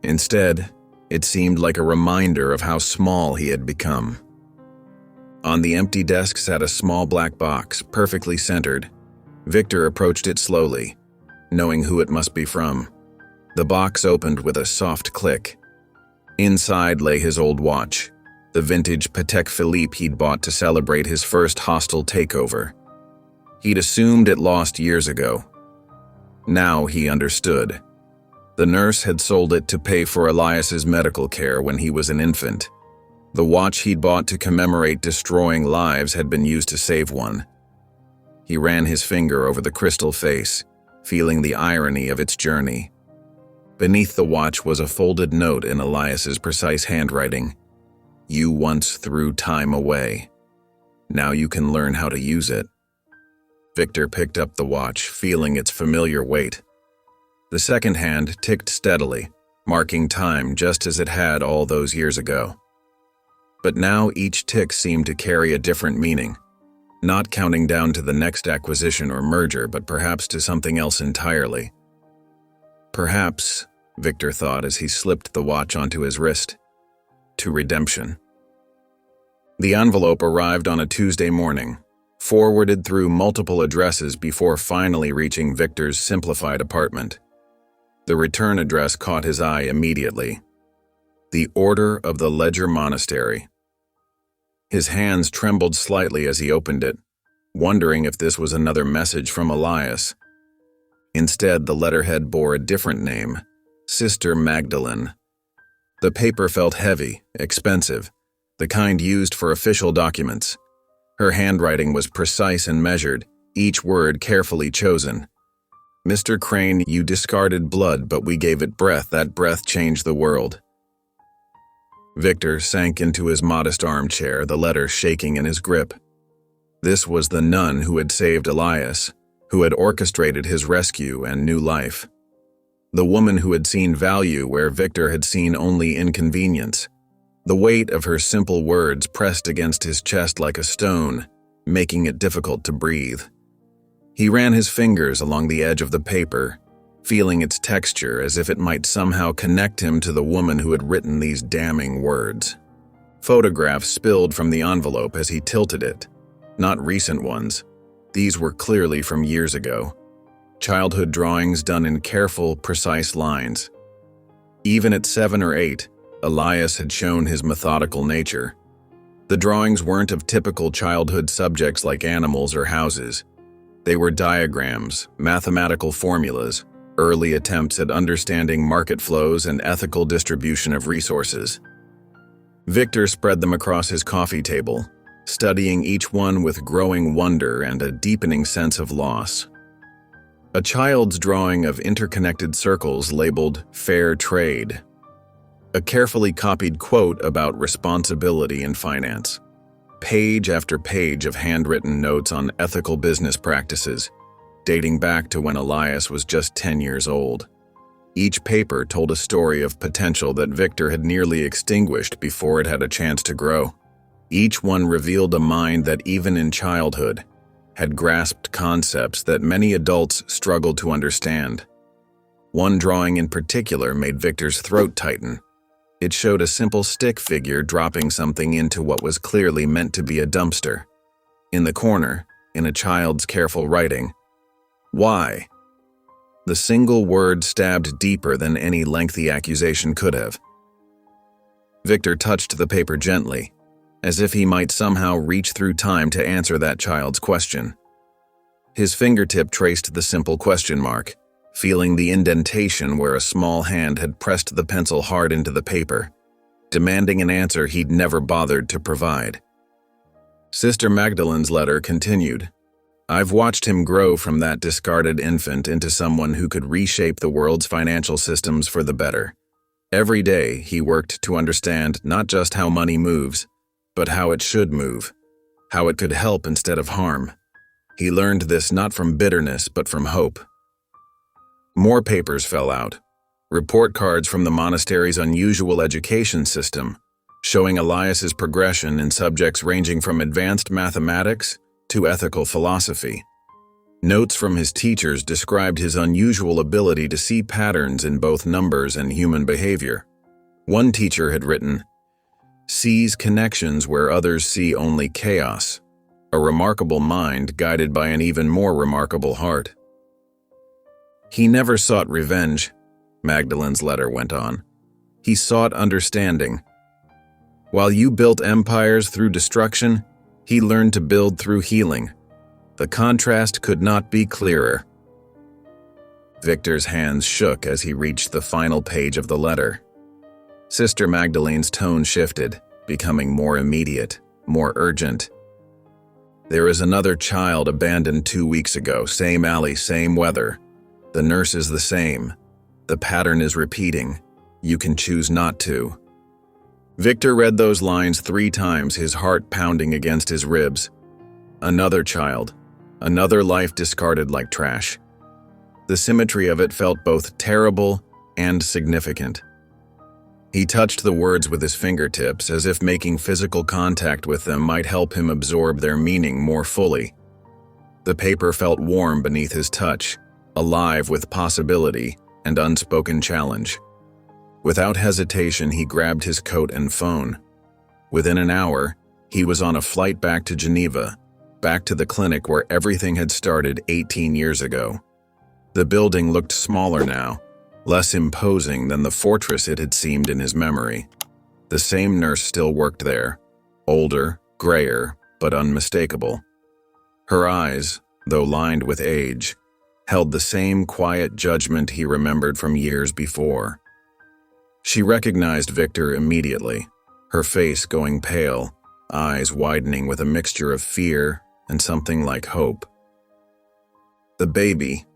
[SPEAKER 1] Instead, it seemed like a reminder of how small he had become. On the empty desk sat a small black box, perfectly centered. Victor approached it slowly, knowing who it must be from. The box opened with a soft click. Inside lay his old watch, the vintage Patek Philippe he'd bought to celebrate his first hostile takeover. He'd assumed it lost years ago. Now he understood. The nurse had sold it to pay for Elias's medical care when he was an infant. The watch he'd bought to commemorate destroying lives had been used to save one. He ran his finger over the crystal face, feeling the irony of its journey. Beneath the watch was a folded note in Elias's precise handwriting. You once threw time away. Now you can learn how to use it. Victor picked up the watch, feeling its familiar weight. The second hand ticked steadily, marking time just as it had all those years ago. But now each tick seemed to carry a different meaning, not counting down to the next acquisition or merger, but perhaps to something else entirely. Perhaps, Victor thought as he slipped the watch onto his wrist, to redemption. The envelope arrived on a Tuesday morning, forwarded through multiple addresses before finally reaching Victor's simplified apartment. The return address caught his eye immediately. The Order of the Ledger Monastery. His hands trembled slightly as he opened it, wondering if this was another message from Elias. Instead, the letterhead bore a different name, Sister Magdalene. The paper felt heavy, expensive, the kind used for official documents. Her handwriting was precise and measured, each word carefully chosen. "Mr. Crane, you discarded blood, but we gave it breath. That breath changed the world." Victor sank into his modest armchair, the letter shaking in his grip. This was the nun who had saved Elias, who had orchestrated his rescue and new life. The woman who had seen value where Victor had seen only inconvenience. The weight of her simple words pressed against his chest like a stone, making it difficult to breathe. He ran his fingers along the edge of the paper, feeling its texture as if it might somehow connect him to the woman who had written these damning words. Photographs spilled from the envelope as he tilted it. Not recent ones. These were clearly from years ago. Childhood drawings done in careful, precise lines. Even at 7 or 8, Elias had shown his methodical nature. The drawings weren't of typical childhood subjects like animals or houses. They were diagrams, mathematical formulas, early attempts at understanding market flows and ethical distribution of resources. Victor spread them across his coffee table, studying each one with growing wonder and a deepening sense of loss. A child's drawing of interconnected circles labeled "Fair Trade." A carefully copied quote about responsibility in finance. Page after page of handwritten notes on ethical business practices, dating back to when Elias was just 10 years old. Each paper told a story of potential that Victor had nearly extinguished before it had a chance to grow. Each one revealed a mind that even in childhood had grasped concepts that many adults struggled to understand. One drawing in particular made Victor's throat tighten. It showed a simple stick figure dropping something into what was clearly meant to be a dumpster. In the corner, in a child's careful writing, "Why?" The single word stabbed deeper than any lengthy accusation could have. Victor touched the paper gently, as if he might somehow reach through time to answer that child's question. His fingertip traced the simple question mark, feeling the indentation where a small hand had pressed the pencil hard into the paper, demanding an answer he'd never bothered to provide. Sister Magdalene's letter continued. "I've watched him grow from that discarded infant into someone who could reshape the world's financial systems for the better. Every day, he worked to understand not just how money moves, but how it should move, how it could help instead of harm. He learned this not from bitterness, but from hope." More papers fell out. Report cards from the monastery's unusual education system, showing Elias's progression in subjects ranging from advanced mathematics to ethical philosophy. Notes from his teachers described his unusual ability to see patterns in both numbers and human behavior. One teacher had written, "Sees connections where others see only chaos. A remarkable mind guided by an even more remarkable heart." He never sought revenge, Magdalene's letter went on. He sought understanding. While you built empires through destruction, he learned to build through healing. The contrast could not be clearer. Victor's hands shook as he reached the final page of the letter. Sister Magdalene's tone shifted, becoming more immediate, more urgent. "There is another child abandoned 2 weeks ago, same alley, same weather. The nurse is the same. The pattern is repeating. You can choose not to." Victor read those lines 3 times, his heart pounding against his ribs. Another child. Another life discarded like trash. The symmetry of it felt both terrible and significant. He touched the words with his fingertips, as if making physical contact with them might help him absorb their meaning more fully. The paper felt warm beneath his touch, alive with possibility and unspoken challenge. Without hesitation, he grabbed his coat and phone. Within an hour, he was on a flight back to Geneva, back to the clinic where everything had started 18 years ago. The building looked smaller now, less imposing than the fortress it had seemed in his memory. The same nurse still worked there, older, grayer, but unmistakable. Her eyes, though lined with age, held the same quiet judgment he remembered from years before. She recognized Victor immediately, her face going pale, eyes widening with a mixture of fear and something like hope. "The baby,"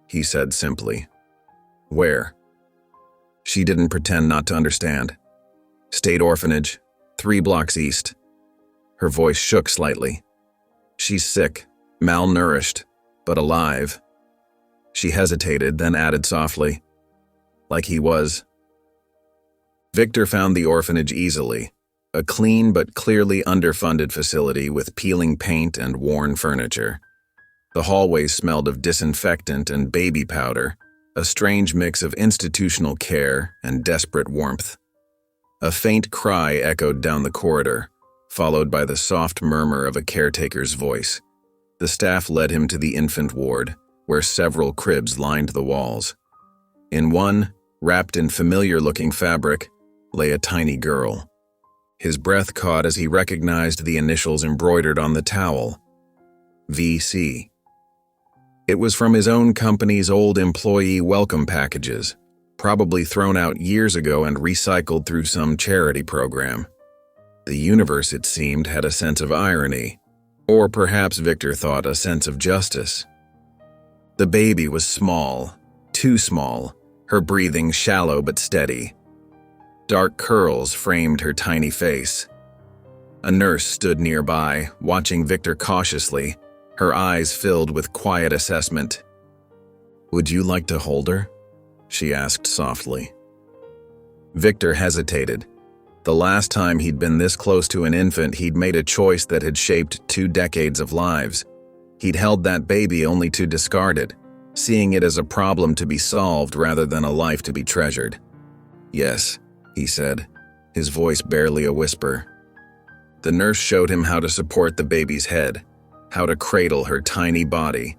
[SPEAKER 1] he said simply. "Where?" She didn't pretend not to understand. "State orphanage, 3 blocks east." Her voice shook slightly. "She's sick, malnourished, but alive." She hesitated, then added softly, "Like he was." Victor found the orphanage easily, a clean but clearly underfunded facility with peeling paint and worn furniture. The hallways smelled of disinfectant and baby powder, a strange mix of institutional care and desperate warmth. A faint cry echoed down the corridor, followed by the soft murmur of a caretaker's voice. The staff led him to the infant ward, where several cribs lined the walls. In one, wrapped in familiar-looking fabric, lay a tiny girl. His breath caught as he recognized the initials embroidered on the towel. VC. It was from his own company's old employee welcome packages, probably thrown out years ago and recycled through some charity program. The universe, it seemed, had a sense of irony, or perhaps Victor thought a sense of justice. The baby was small, too small, her breathing shallow but steady. Dark curls framed her tiny face. A nurse stood nearby, watching Victor cautiously, her eyes filled with quiet assessment. "Would you like to hold her?" she asked softly. Victor hesitated. The last time he'd been this close to an infant, he'd made a choice that had shaped 2 decades of lives. He'd held that baby only to discard it, seeing it as a problem to be solved rather than a life to be treasured. "Yes," he said, his voice barely a whisper. The nurse showed him how to support the baby's head, how to cradle her tiny body.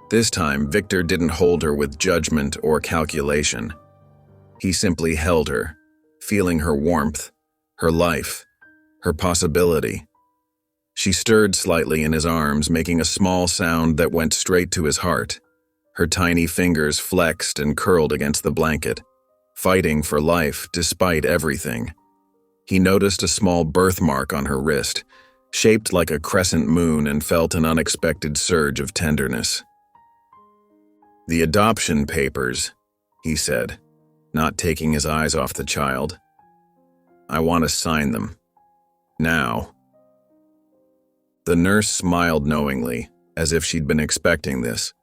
[SPEAKER 1] This time, Victor didn't hold her with judgment or calculation. He simply held her, feeling her warmth, her life, her possibility. She stirred slightly in his arms, making a small sound that went straight to his heart. Her tiny fingers flexed and curled against the blanket, fighting for life despite everything. He noticed a small birthmark on her wrist, shaped like a crescent moon, and felt an unexpected surge of tenderness. "The adoption papers," he said, not taking his eyes off the child. "I want to sign them. Now." The nurse smiled knowingly, as if she'd been expecting this.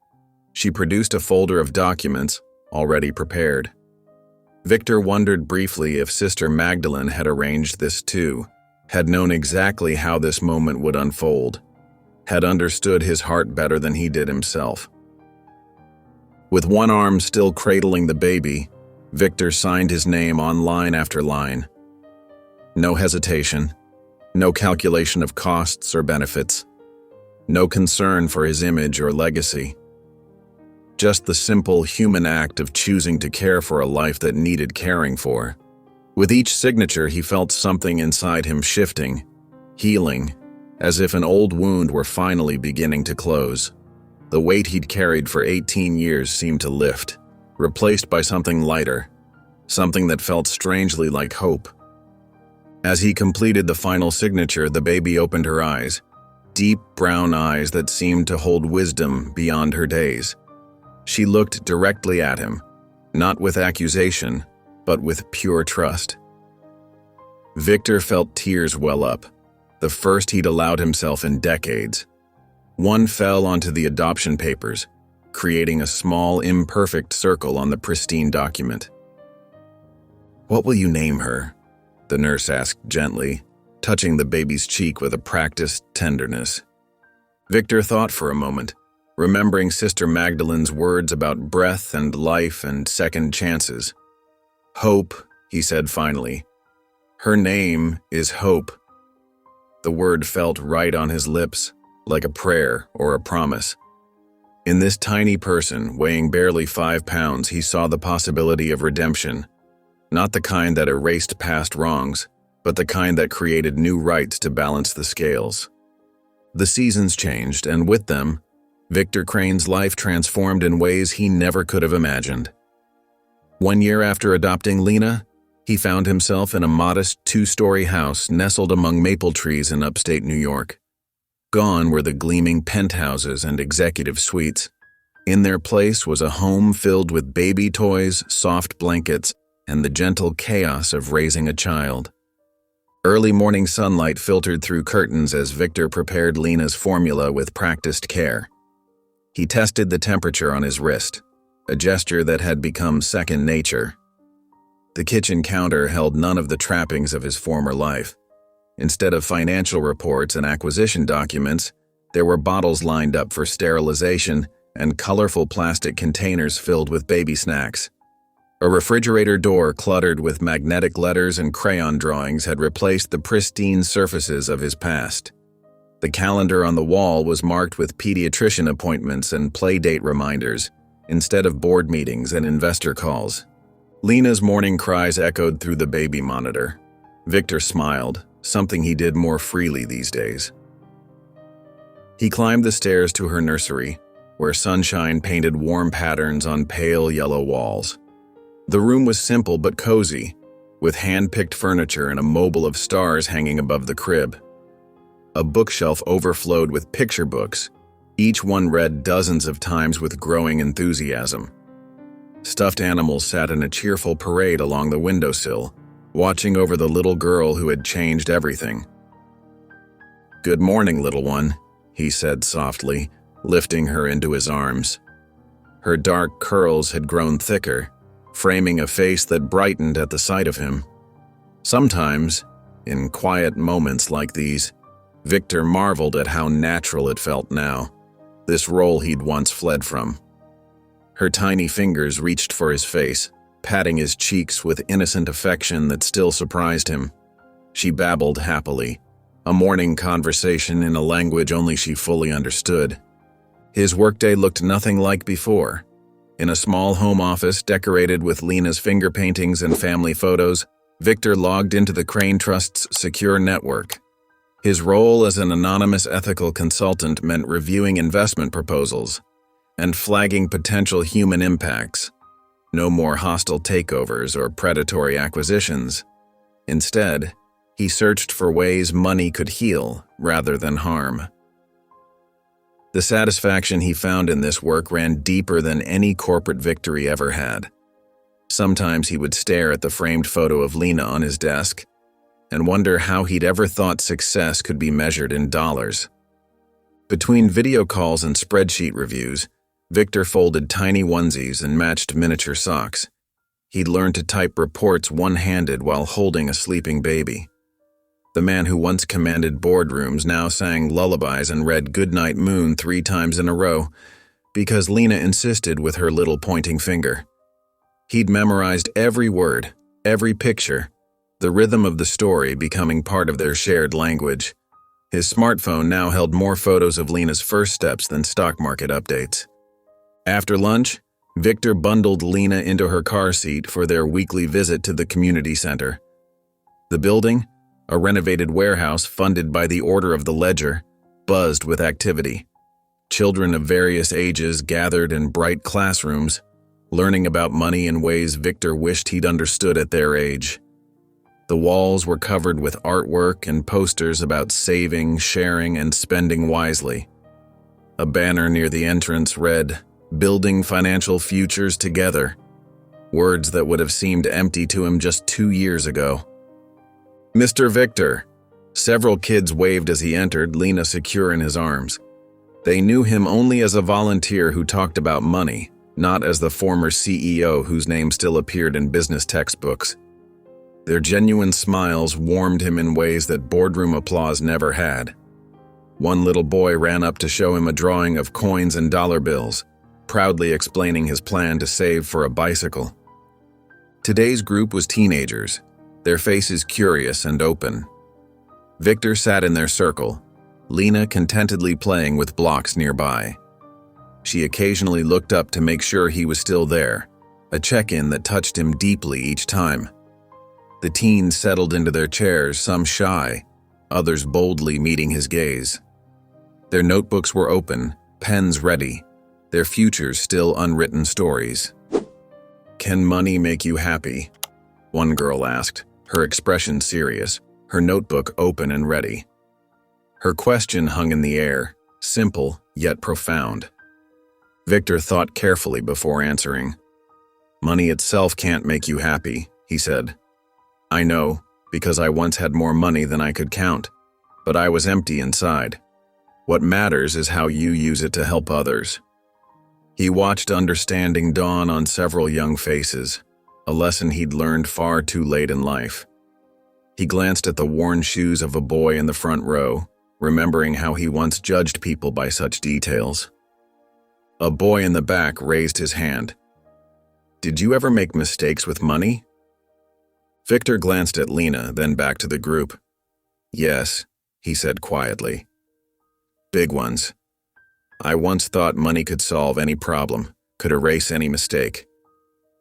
[SPEAKER 1] She produced a folder of documents, already prepared. Victor wondered briefly if Sister Magdalene had arranged this too, had known exactly how this moment would unfold, had understood his heart better than he did himself. With one arm still cradling the baby, Victor signed his name on line after line. No hesitation, no calculation of costs or benefits, no concern for his image or legacy. Just the simple human act of choosing to care for a life that needed caring for. With each signature, he felt something inside him shifting, healing, as if an old wound were finally beginning to close. The weight he'd carried for 18 years seemed to lift, replaced by something lighter, something that felt strangely like hope. As he completed the final signature, the baby opened her eyes, deep brown eyes that seemed to hold wisdom beyond her days. She looked directly at him, not with accusation, but with pure trust. Victor felt tears well up, the first he'd allowed himself in decades. One fell onto the adoption papers, creating a small, imperfect circle on the pristine document. "What will you name her?" the nurse asked gently, touching the baby's cheek with a practiced tenderness. Victor thought for a moment, remembering Sister Magdalene's words about breath and life and second chances. "Hope," he said finally. "Her name is Hope." The word felt right on his lips, like a prayer or a promise. In this tiny person, weighing barely 5 pounds, he saw the possibility of redemption, not the kind that erased past wrongs, but the kind that created new rights to balance the scales. The seasons changed, and with them, Victor Crane's life transformed in ways he never could have imagined. 1 year after adopting Lena, He found himself in a modest two-story house nestled among maple trees in upstate New York. Gone were the gleaming penthouses and executive suites. In their place was a home filled with baby toys, soft blankets, and the gentle chaos of raising a child. Early morning sunlight filtered through curtains as Victor prepared Lena's formula with practiced care. He tested the temperature on his wrist, a gesture that had become second nature. The kitchen counter held none of the trappings of his former life. Instead of financial reports and acquisition documents, there were bottles lined up for sterilization and colorful plastic containers filled with baby snacks. A refrigerator door cluttered with magnetic letters and crayon drawings had replaced the pristine surfaces of his past. The calendar on the wall was marked with pediatrician appointments and playdate reminders, instead of board meetings and investor calls. Lena's morning cries echoed through the baby monitor. Victor smiled, something he did more freely these days. He climbed the stairs to her nursery, where sunshine painted warm patterns on pale yellow walls. The room was simple but cozy, with hand-picked furniture and a mobile of stars hanging above the crib. A bookshelf overflowed with picture books, each one read dozens of times with growing enthusiasm. Stuffed animals sat in a cheerful parade along the windowsill, watching over the little girl who had changed everything. "Good morning, little one," he said softly, lifting her into his arms. Her dark curls had grown thicker, framing a face that brightened at the sight of him. Sometimes, in quiet moments like these, Victor marveled at how natural it felt now, this role he'd once fled from. Her tiny fingers reached for his face, patting his cheeks with innocent affection that still surprised him. She babbled happily, a morning conversation in a language only she fully understood. His workday looked nothing like before. In a small home office decorated with Lena's finger paintings and family photos, Victor logged into the Crane Trust's secure network. His role as an anonymous ethical consultant meant reviewing investment proposals and flagging potential human impacts. No more hostile takeovers or predatory acquisitions. Instead, he searched for ways money could heal rather than harm. The satisfaction he found in this work ran deeper than any corporate victory ever had. Sometimes he would stare at the framed photo of Lena on his desk and wonder how he'd ever thought success could be measured in dollars. Between video calls and spreadsheet reviews, Victor folded tiny onesies and matched miniature socks. He'd learned to type reports one-handed while holding a sleeping baby. The man who once commanded boardrooms now sang lullabies and read Goodnight Moon 3 times in a row because Lena insisted with her little pointing finger. He'd memorized every word, every picture, the rhythm of the story becoming part of their shared language. His smartphone now held more photos of Lena's first steps than stock market updates. After lunch, Victor bundled Lena into her car seat for their weekly visit to the community center. The building, a renovated warehouse funded by the Order of the Ledger, buzzed with activity. Children of various ages gathered in bright classrooms, learning about money in ways Victor wished he'd understood at their age. The walls were covered with artwork and posters about saving, sharing, and spending wisely. A banner near the entrance read, "Building Financial Futures Together," words that would have seemed empty to him just 2 years ago. "Mr. Victor." Several kids waved as he entered, Lena secure in his arms. They knew him only as a volunteer who talked about money, not as the former CEO whose name still appeared in business textbooks. Their genuine smiles warmed him in ways that boardroom applause never had. One little boy ran up to show him a drawing of coins and dollar bills, proudly explaining his plan to save for a bicycle. Today's group was teenagers, their faces curious and open. Victor sat in their circle, Lena contentedly playing with blocks nearby. She occasionally looked up to make sure he was still there, a check-in that touched him deeply each time. The teens settled into their chairs, some shy, others boldly meeting his gaze. Their notebooks were open, pens ready, their futures still unwritten stories. "Can money make you happy?" one girl asked, her expression serious, her notebook open and ready. Her question hung in the air, simple yet profound. Victor thought carefully before answering. "Money itself can't make you happy," he said. "I know, because I once had more money than I could count, but I was empty inside. What matters is how you use it to help others." He watched understanding dawn on several young faces, a lesson he'd learned far too late in life. He glanced at the worn shoes of a boy in the front row, remembering how he once judged people by such details. A boy in the back raised his hand. "Did you ever make mistakes with money?" Victor glanced at Lena, then back to the group. "Yes," he said quietly. "Big ones. I once thought money could solve any problem, could erase any mistake.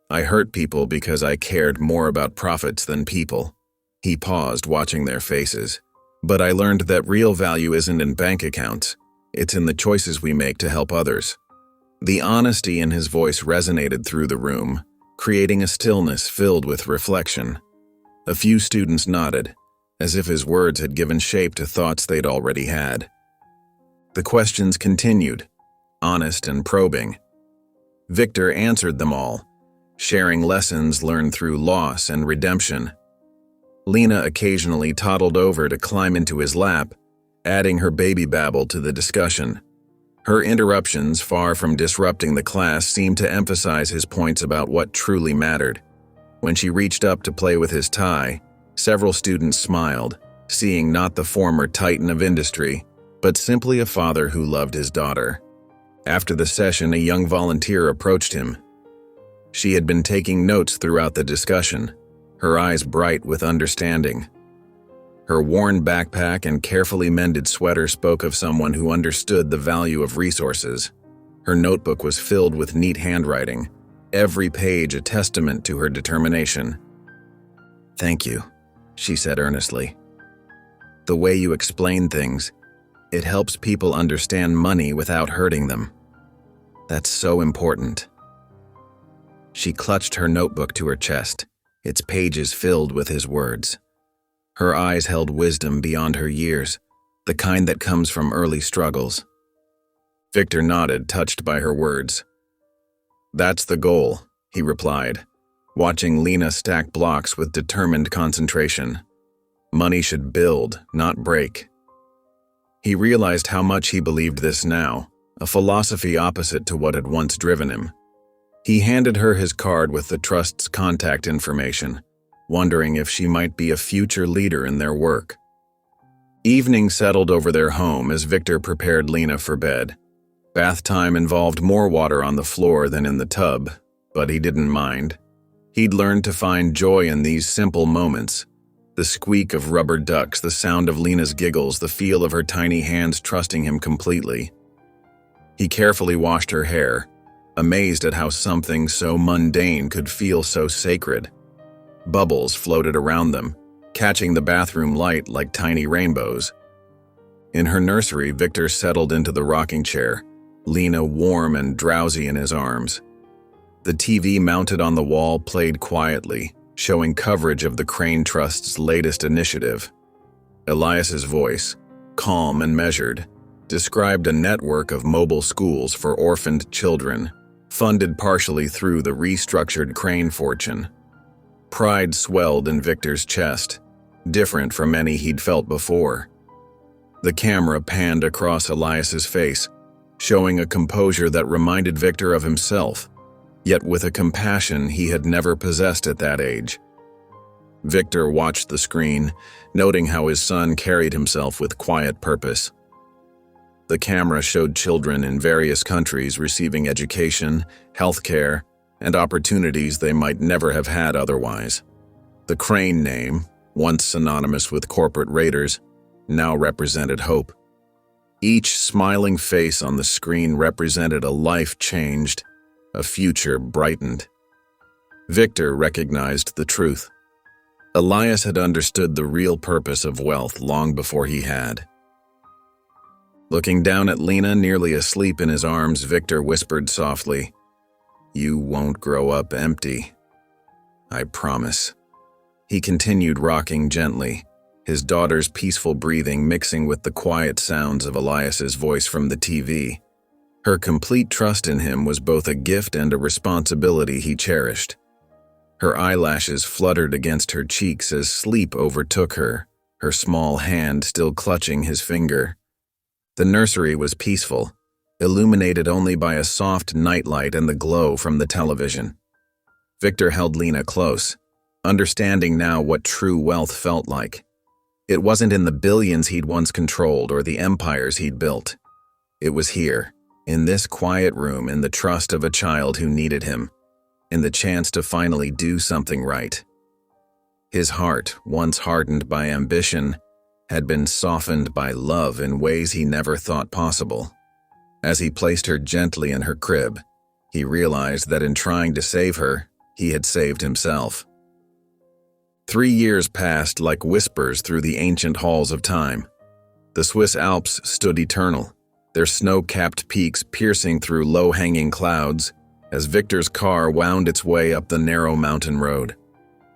[SPEAKER 1] I hurt people because I cared more about profits than people." He paused, watching their faces. "But I learned that real value isn't in bank accounts. It's in the choices we make to help others." The honesty in his voice resonated through the room, creating a stillness filled with reflection. A few students nodded, as if his words had given shape to thoughts they'd already had. The questions continued, honest and probing. Victor answered them all, sharing lessons learned through loss and redemption. Lena occasionally toddled over to climb into his lap, adding her baby babble to the discussion. Her interruptions, far from disrupting the class, seemed to emphasize his points about what truly mattered. When she reached up to play with his tie, several students smiled, seeing not the former titan of industry, but simply a father who loved his daughter. After the session, a young volunteer approached him. She had been taking notes throughout the discussion, her eyes bright with understanding. Her worn backpack and carefully mended sweater spoke of someone who understood the value of resources. Her notebook was filled with neat handwriting, every page a testament to her determination. "Thank you," she said earnestly. "The way you explain things, it helps people understand money without hurting them. That's so important." She clutched her notebook to her chest, its pages filled with his words. Her eyes held wisdom beyond her years, the kind that comes from early struggles. Victor nodded, touched by her words. "That's the goal," he replied, watching Lena stack blocks with determined concentration. Money should build, not break. He realized how much he believed this now, a philosophy opposite to what had once driven him. He handed her his card with the trust's contact information, wondering if she might be a future leader in their work. Evening settled over their home as Victor prepared Lena for bed. Bath time involved more water on the floor than in the tub, but he didn't mind. He'd learned to find joy in these simple moments. The squeak of rubber ducks, the sound of Lena's giggles, the feel of her tiny hands trusting him completely. He carefully washed her hair, amazed at how something so mundane could feel so sacred. Bubbles floated around them, catching the bathroom light like tiny rainbows. In her nursery, Victor settled into the rocking chair, Lena warm and drowsy in his arms. The TV mounted on the wall played quietly, showing coverage of the Crane Trust's latest initiative. Elias's voice, calm and measured, described a network of mobile schools for orphaned children, funded partially through the restructured Crane fortune. Pride swelled in Victor's chest, different from any he'd felt before. The camera panned across Elias's face, showing a composure that reminded Victor of himself, yet with a compassion he had never possessed at that age. Victor watched the screen, noting how his son carried himself with quiet purpose. The camera showed children in various countries receiving education, healthcare, and opportunities they might never have had otherwise. The Crane name, once synonymous with corporate raiders, now represented hope. Each smiling face on the screen represented a life changed, a future brightened. Victor recognized the truth. Elias had understood the real purpose of wealth long before he had. Looking down at Lena, nearly asleep in his arms, Victor whispered softly, "You won't grow up empty. I promise." He continued rocking gently, his daughter's peaceful breathing mixing with the quiet sounds of Elias's voice from the TV. Her complete trust in him was both a gift and a responsibility he cherished. Her eyelashes fluttered against her cheeks as sleep overtook her, her small hand still clutching his finger. The nursery was peaceful, illuminated only by a soft nightlight and the glow from the television. Victor held Lena close, understanding now what true wealth felt like. It wasn't in the billions he'd once controlled or the empires he'd built. It was here, in this quiet room, in the trust of a child who needed him, in the chance to finally do something right. His heart, once hardened by ambition, had been softened by love in ways he never thought possible. As he placed her gently in her crib, he realized that in trying to save her, he had saved himself. 3 years passed like whispers through the ancient halls of time. The Swiss Alps stood eternal, their snow-capped peaks piercing through low-hanging clouds as Victor's car wound its way up the narrow mountain road.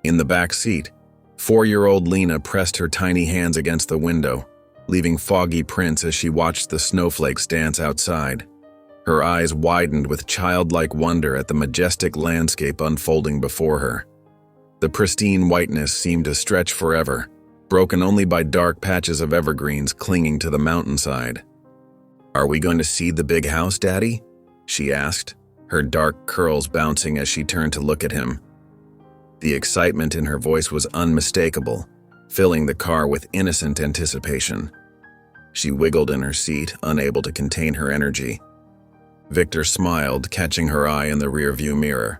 [SPEAKER 1] In the back seat, 4-year-old Lena pressed her tiny hands against the window, leaving foggy prints as she watched the snowflakes dance outside. Her eyes widened with childlike wonder at the majestic landscape unfolding before her. The pristine whiteness seemed to stretch forever, broken only by dark patches of evergreens clinging to the mountainside. "Are we going to see the big house, Daddy?" she asked, her dark curls bouncing as she turned to look at him. The excitement in her voice was unmistakable, filling the car with innocent anticipation. She wiggled in her seat, unable to contain her energy. Victor smiled, catching her eye in the rearview mirror.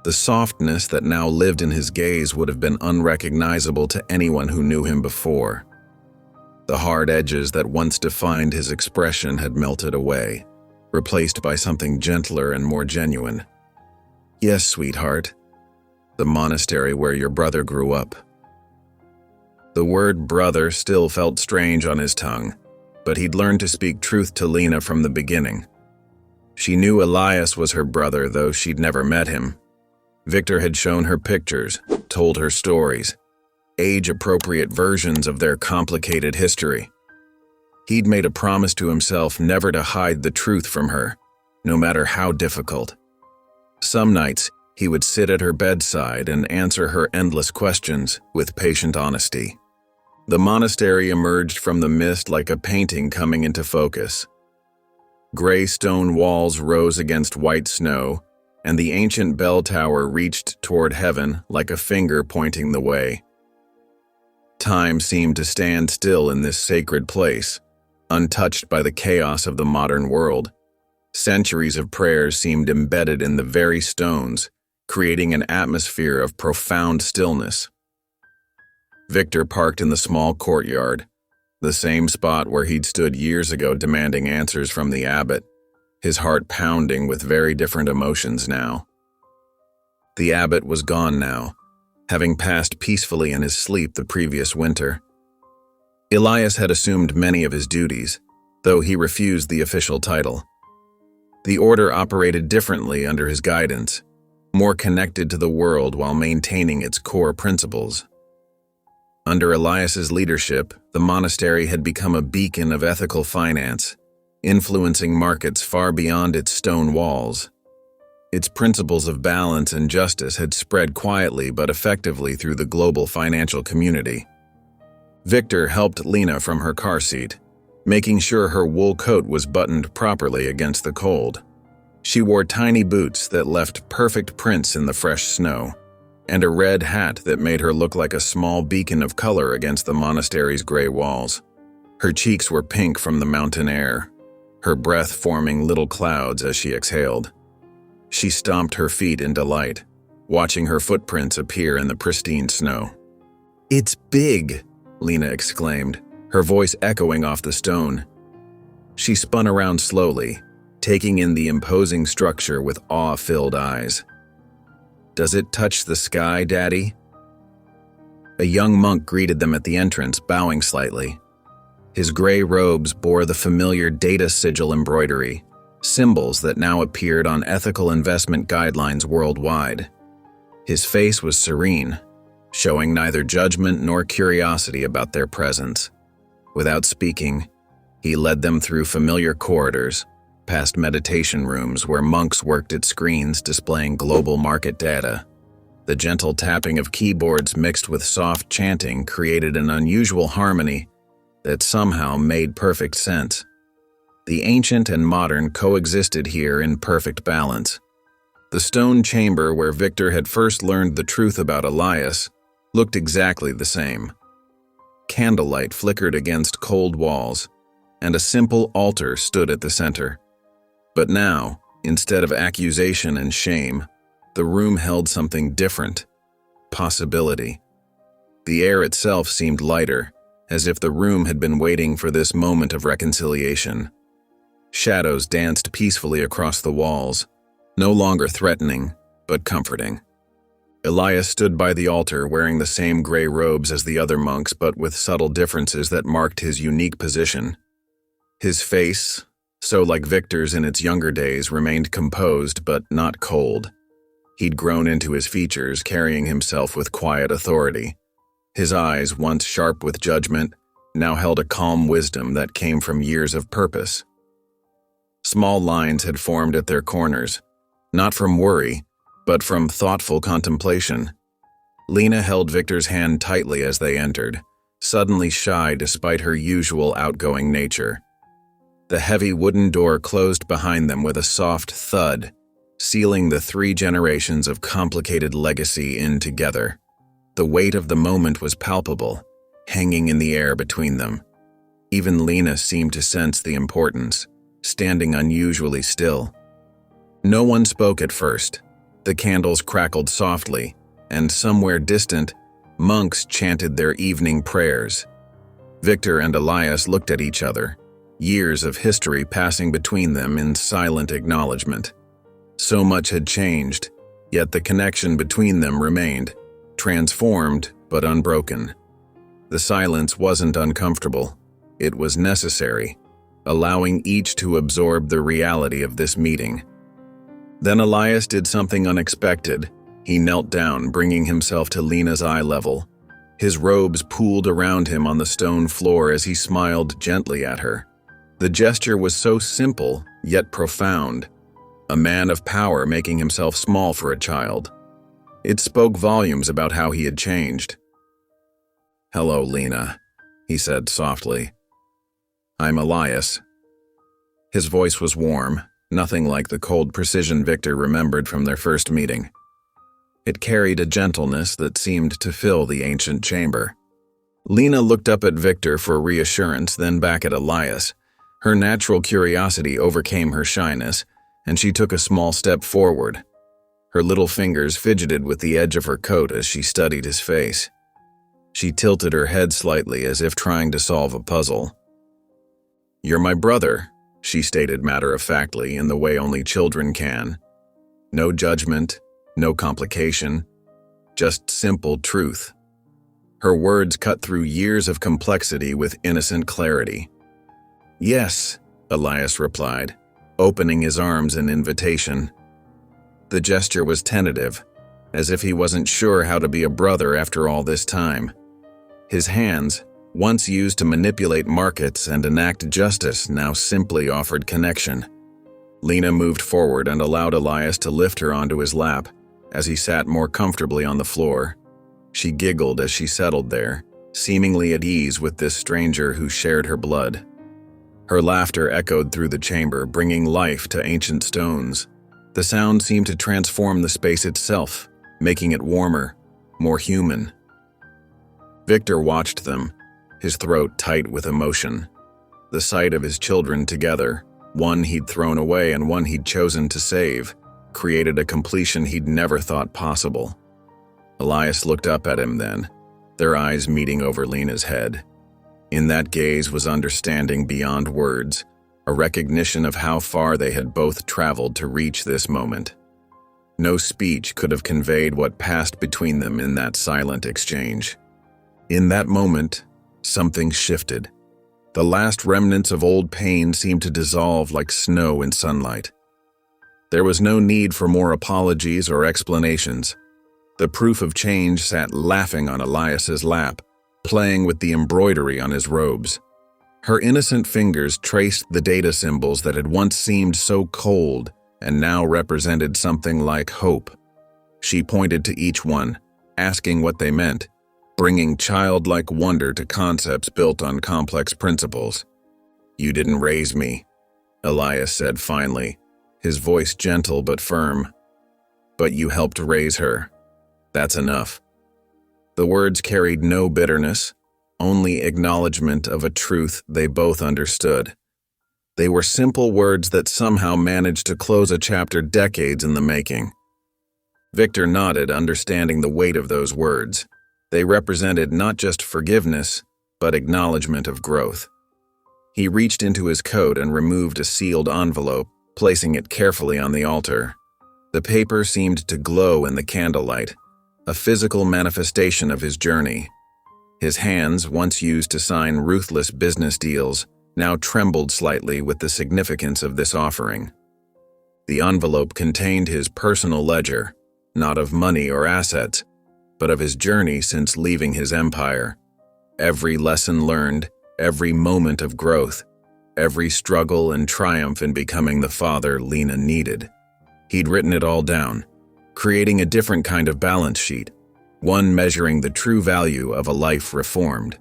[SPEAKER 1] The softness that now lived in his gaze would have been unrecognizable to anyone who knew him before. The hard edges that once defined his expression had melted away, replaced by something gentler and more genuine. "Yes, sweetheart. The monastery where your brother grew up." The word brother still felt strange on his tongue, but he'd learned to speak truth to Lena from the beginning. She knew Elias was her brother, though she'd never met him. Victor had shown her pictures, told her stories, age-appropriate versions of their complicated history. He'd made a promise to himself never to hide the truth from her, no matter how difficult. Some nights, he would sit at her bedside and answer her endless questions with patient honesty. The monastery emerged from the mist like a painting coming into focus. Gray stone walls rose against white snow, and the ancient bell tower reached toward heaven like a finger pointing the way. Time seemed to stand still in this sacred place, untouched by the chaos of the modern world. Centuries of prayers seemed embedded in the very stones, creating an atmosphere of profound stillness. Victor parked in the small courtyard, the same spot where he'd stood years ago demanding answers from the abbot, his heart pounding with very different emotions now. The abbot was gone now, having passed peacefully in his sleep the previous winter. Elias had assumed many of his duties, though he refused the official title. The order operated differently under his guidance, more connected to the world while maintaining its core principles. Under Elias's leadership, the monastery had become a beacon of ethical finance, influencing markets far beyond its stone walls. Its principles of balance and justice had spread quietly but effectively through the global financial community. Victor helped Lena from her car seat, making sure her wool coat was buttoned properly against the cold. She wore tiny boots that left perfect prints in the fresh snow, and a red hat that made her look like a small beacon of color against the monastery's gray walls. Her cheeks were pink from the mountain air, her breath forming little clouds as she exhaled. She stomped her feet in delight, watching her footprints appear in the pristine snow. "It's big!" Lena exclaimed, her voice echoing off the stone. She spun around slowly, taking in the imposing structure with awe-filled eyes. "Does it touch the sky, Daddy?" A young monk greeted them at the entrance, bowing slightly. His gray robes bore the familiar data sigil embroidery, symbols that now appeared on ethical investment guidelines worldwide. His face was serene, showing neither judgment nor curiosity about their presence. Without speaking, he led them through familiar corridors, past meditation rooms where monks worked at screens displaying global market data. The gentle tapping of keyboards mixed with soft chanting created an unusual harmony that somehow made perfect sense. The ancient and modern coexisted here in perfect balance. The stone chamber where Victor had first learned the truth about Elias looked exactly the same. Candlelight flickered against cold walls, and a simple altar stood at the center. But now, instead of accusation and shame, the room held something different: possibility. The air itself seemed lighter, as if the room had been waiting for this moment of reconciliation. Shadows danced peacefully across the walls, no longer threatening, but comforting. Elias stood by the altar wearing the same gray robes as the other monks, but with subtle differences that marked his unique position. His face, so like Victor's in its younger days, remained composed but not cold. He'd grown into his features, carrying himself with quiet authority. His eyes, once sharp with judgment, now held a calm wisdom that came from years of purpose. Small lines had formed at their corners, not from worry, but from thoughtful contemplation. Lena held Victor's hand tightly as they entered, suddenly shy despite her usual outgoing nature. The heavy wooden door closed behind them with a soft thud, sealing the 3 generations of complicated legacy in together. The weight of the moment was palpable, hanging in the air between them. Even Lena seemed to sense the importance, standing unusually still. No one spoke at first. The candles crackled softly, and somewhere distant, monks chanted their evening prayers. Victor and Elias looked at each other, years of history passing between them in silent acknowledgement. So much had changed, yet the connection between them remained, transformed but unbroken. The silence wasn't uncomfortable. It was necessary, allowing each to absorb the reality of this meeting. Then Elias did something unexpected. He knelt down, bringing himself to Lena's eye level. His robes pooled around him on the stone floor as he smiled gently at her. The gesture was so simple, yet profound. A man of power making himself small for a child. It spoke volumes about how he had changed. "Hello, Lena," he said softly. "I'm Elias." His voice was warm, nothing like the cold precision Victor remembered from their first meeting. It carried a gentleness that seemed to fill the ancient chamber. Lena looked up at Victor for reassurance, then back at Elias. Her natural curiosity overcame her shyness, and she took a small step forward. Her little fingers fidgeted with the edge of her coat as she studied his face. She tilted her head slightly as if trying to solve a puzzle. "You're my brother," she stated matter-of-factly in the way only children can. No judgment, no complication, just simple truth. Her words cut through years of complexity with innocent clarity. "Yes," Elias replied, opening his arms in invitation. The gesture was tentative, as if he wasn't sure how to be a brother after all this time. His hands, once used to manipulate markets and enact justice, now simply offered connection. Lena moved forward and allowed Elias to lift her onto his lap as he sat more comfortably on the floor. She giggled as she settled there, seemingly at ease with this stranger who shared her blood. Her laughter echoed through the chamber, bringing life to ancient stones. The sound seemed to transform the space itself, making it warmer, more human. Victor watched them, his throat tight with emotion. The sight of his children together, one he'd thrown away and one he'd chosen to save, created a completion he'd never thought possible. Elias looked up at him then, their eyes meeting over Lena's head. In that gaze was understanding beyond words, a recognition of how far they had both traveled to reach this moment. No speech could have conveyed what passed between them in that silent exchange. In that moment, something shifted. The last remnants of old pain seemed to dissolve like snow in sunlight. There was no need for more apologies or explanations. The proof of change sat laughing on Elias's lap, playing with the embroidery on his robes. Her innocent fingers traced the data symbols that had once seemed so cold and now represented something like hope. She pointed to each one, asking what they meant, bringing childlike wonder to concepts built on complex principles. "You didn't raise me," Elias said finally, his voice gentle but firm. "But you helped raise her. That's enough." The words carried no bitterness, only acknowledgement of a truth they both understood. They were simple words that somehow managed to close a chapter decades in the making. Victor nodded, understanding the weight of those words. They represented not just forgiveness, but acknowledgement of growth. He reached into his coat and removed a sealed envelope, placing it carefully on the altar. The paper seemed to glow in the candlelight, a physical manifestation of his journey. His hands, once used to sign ruthless business deals, now trembled slightly with the significance of this offering. The envelope contained his personal ledger, not of money or assets, but of his journey since leaving his empire. Every lesson learned, every moment of growth, every struggle and triumph in becoming the father Lena needed. He'd written it all down, creating a different kind of balance sheet, one measuring the true value of a life reformed.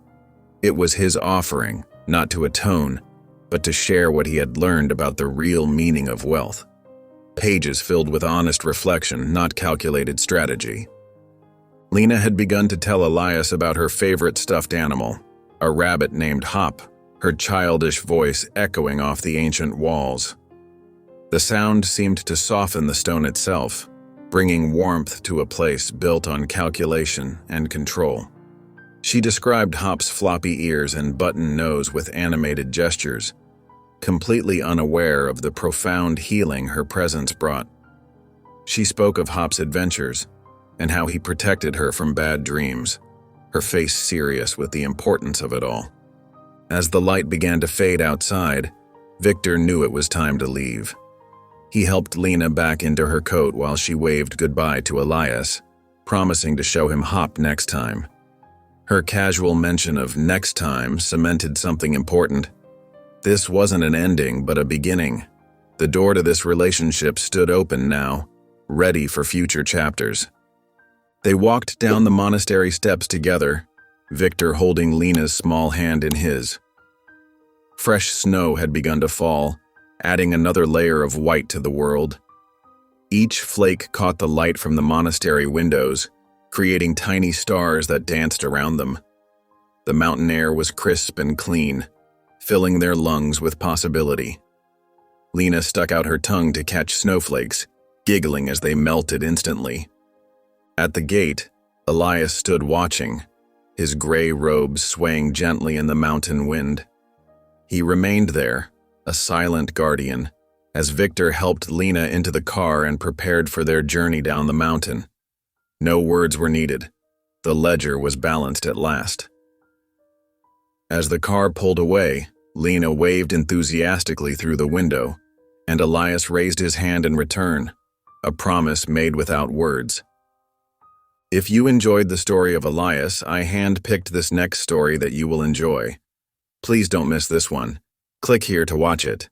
[SPEAKER 1] It was his offering, not to atone, but to share what he had learned about the real meaning of wealth. Pages filled with honest reflection, not calculated strategy. Lena had begun to tell Elias about her favorite stuffed animal, a rabbit named Hop, her childish voice echoing off the ancient walls. The sound seemed to soften the stone itself, bringing warmth to a place built on calculation and control. She described Hop's floppy ears and button nose with animated gestures, completely unaware of the profound healing her presence brought. She spoke of Hop's adventures and how he protected her from bad dreams, her face serious with the importance of it all. As the light began to fade outside, Victor knew it was time to leave. He helped Lena back into her coat while she waved goodbye to Elias, promising to show him Hop next time. Her casual mention of next time cemented something important. This wasn't an ending, but a beginning. The door to this relationship stood open now, ready for future chapters. They walked down the monastery steps together, Victor holding Lena's small hand in his. Fresh snow had begun to fall, adding another layer of white to the world. Each flake caught the light from the monastery windows, creating tiny stars that danced around them. The mountain air was crisp and clean, filling their lungs with possibility. Lena stuck out her tongue to catch snowflakes, giggling as they melted instantly. At the gate, Elias stood watching, his gray robes swaying gently in the mountain wind. He remained there, a silent guardian, as Victor helped Lena into the car and prepared for their journey down the mountain. No words were needed. The ledger was balanced at last. As the car pulled away, Lena waved enthusiastically through the window, and Elias raised his hand in return, a promise made without words. If you enjoyed the story of Elias, I hand-picked this next story that you will enjoy. Please don't miss this one. Click here to watch it.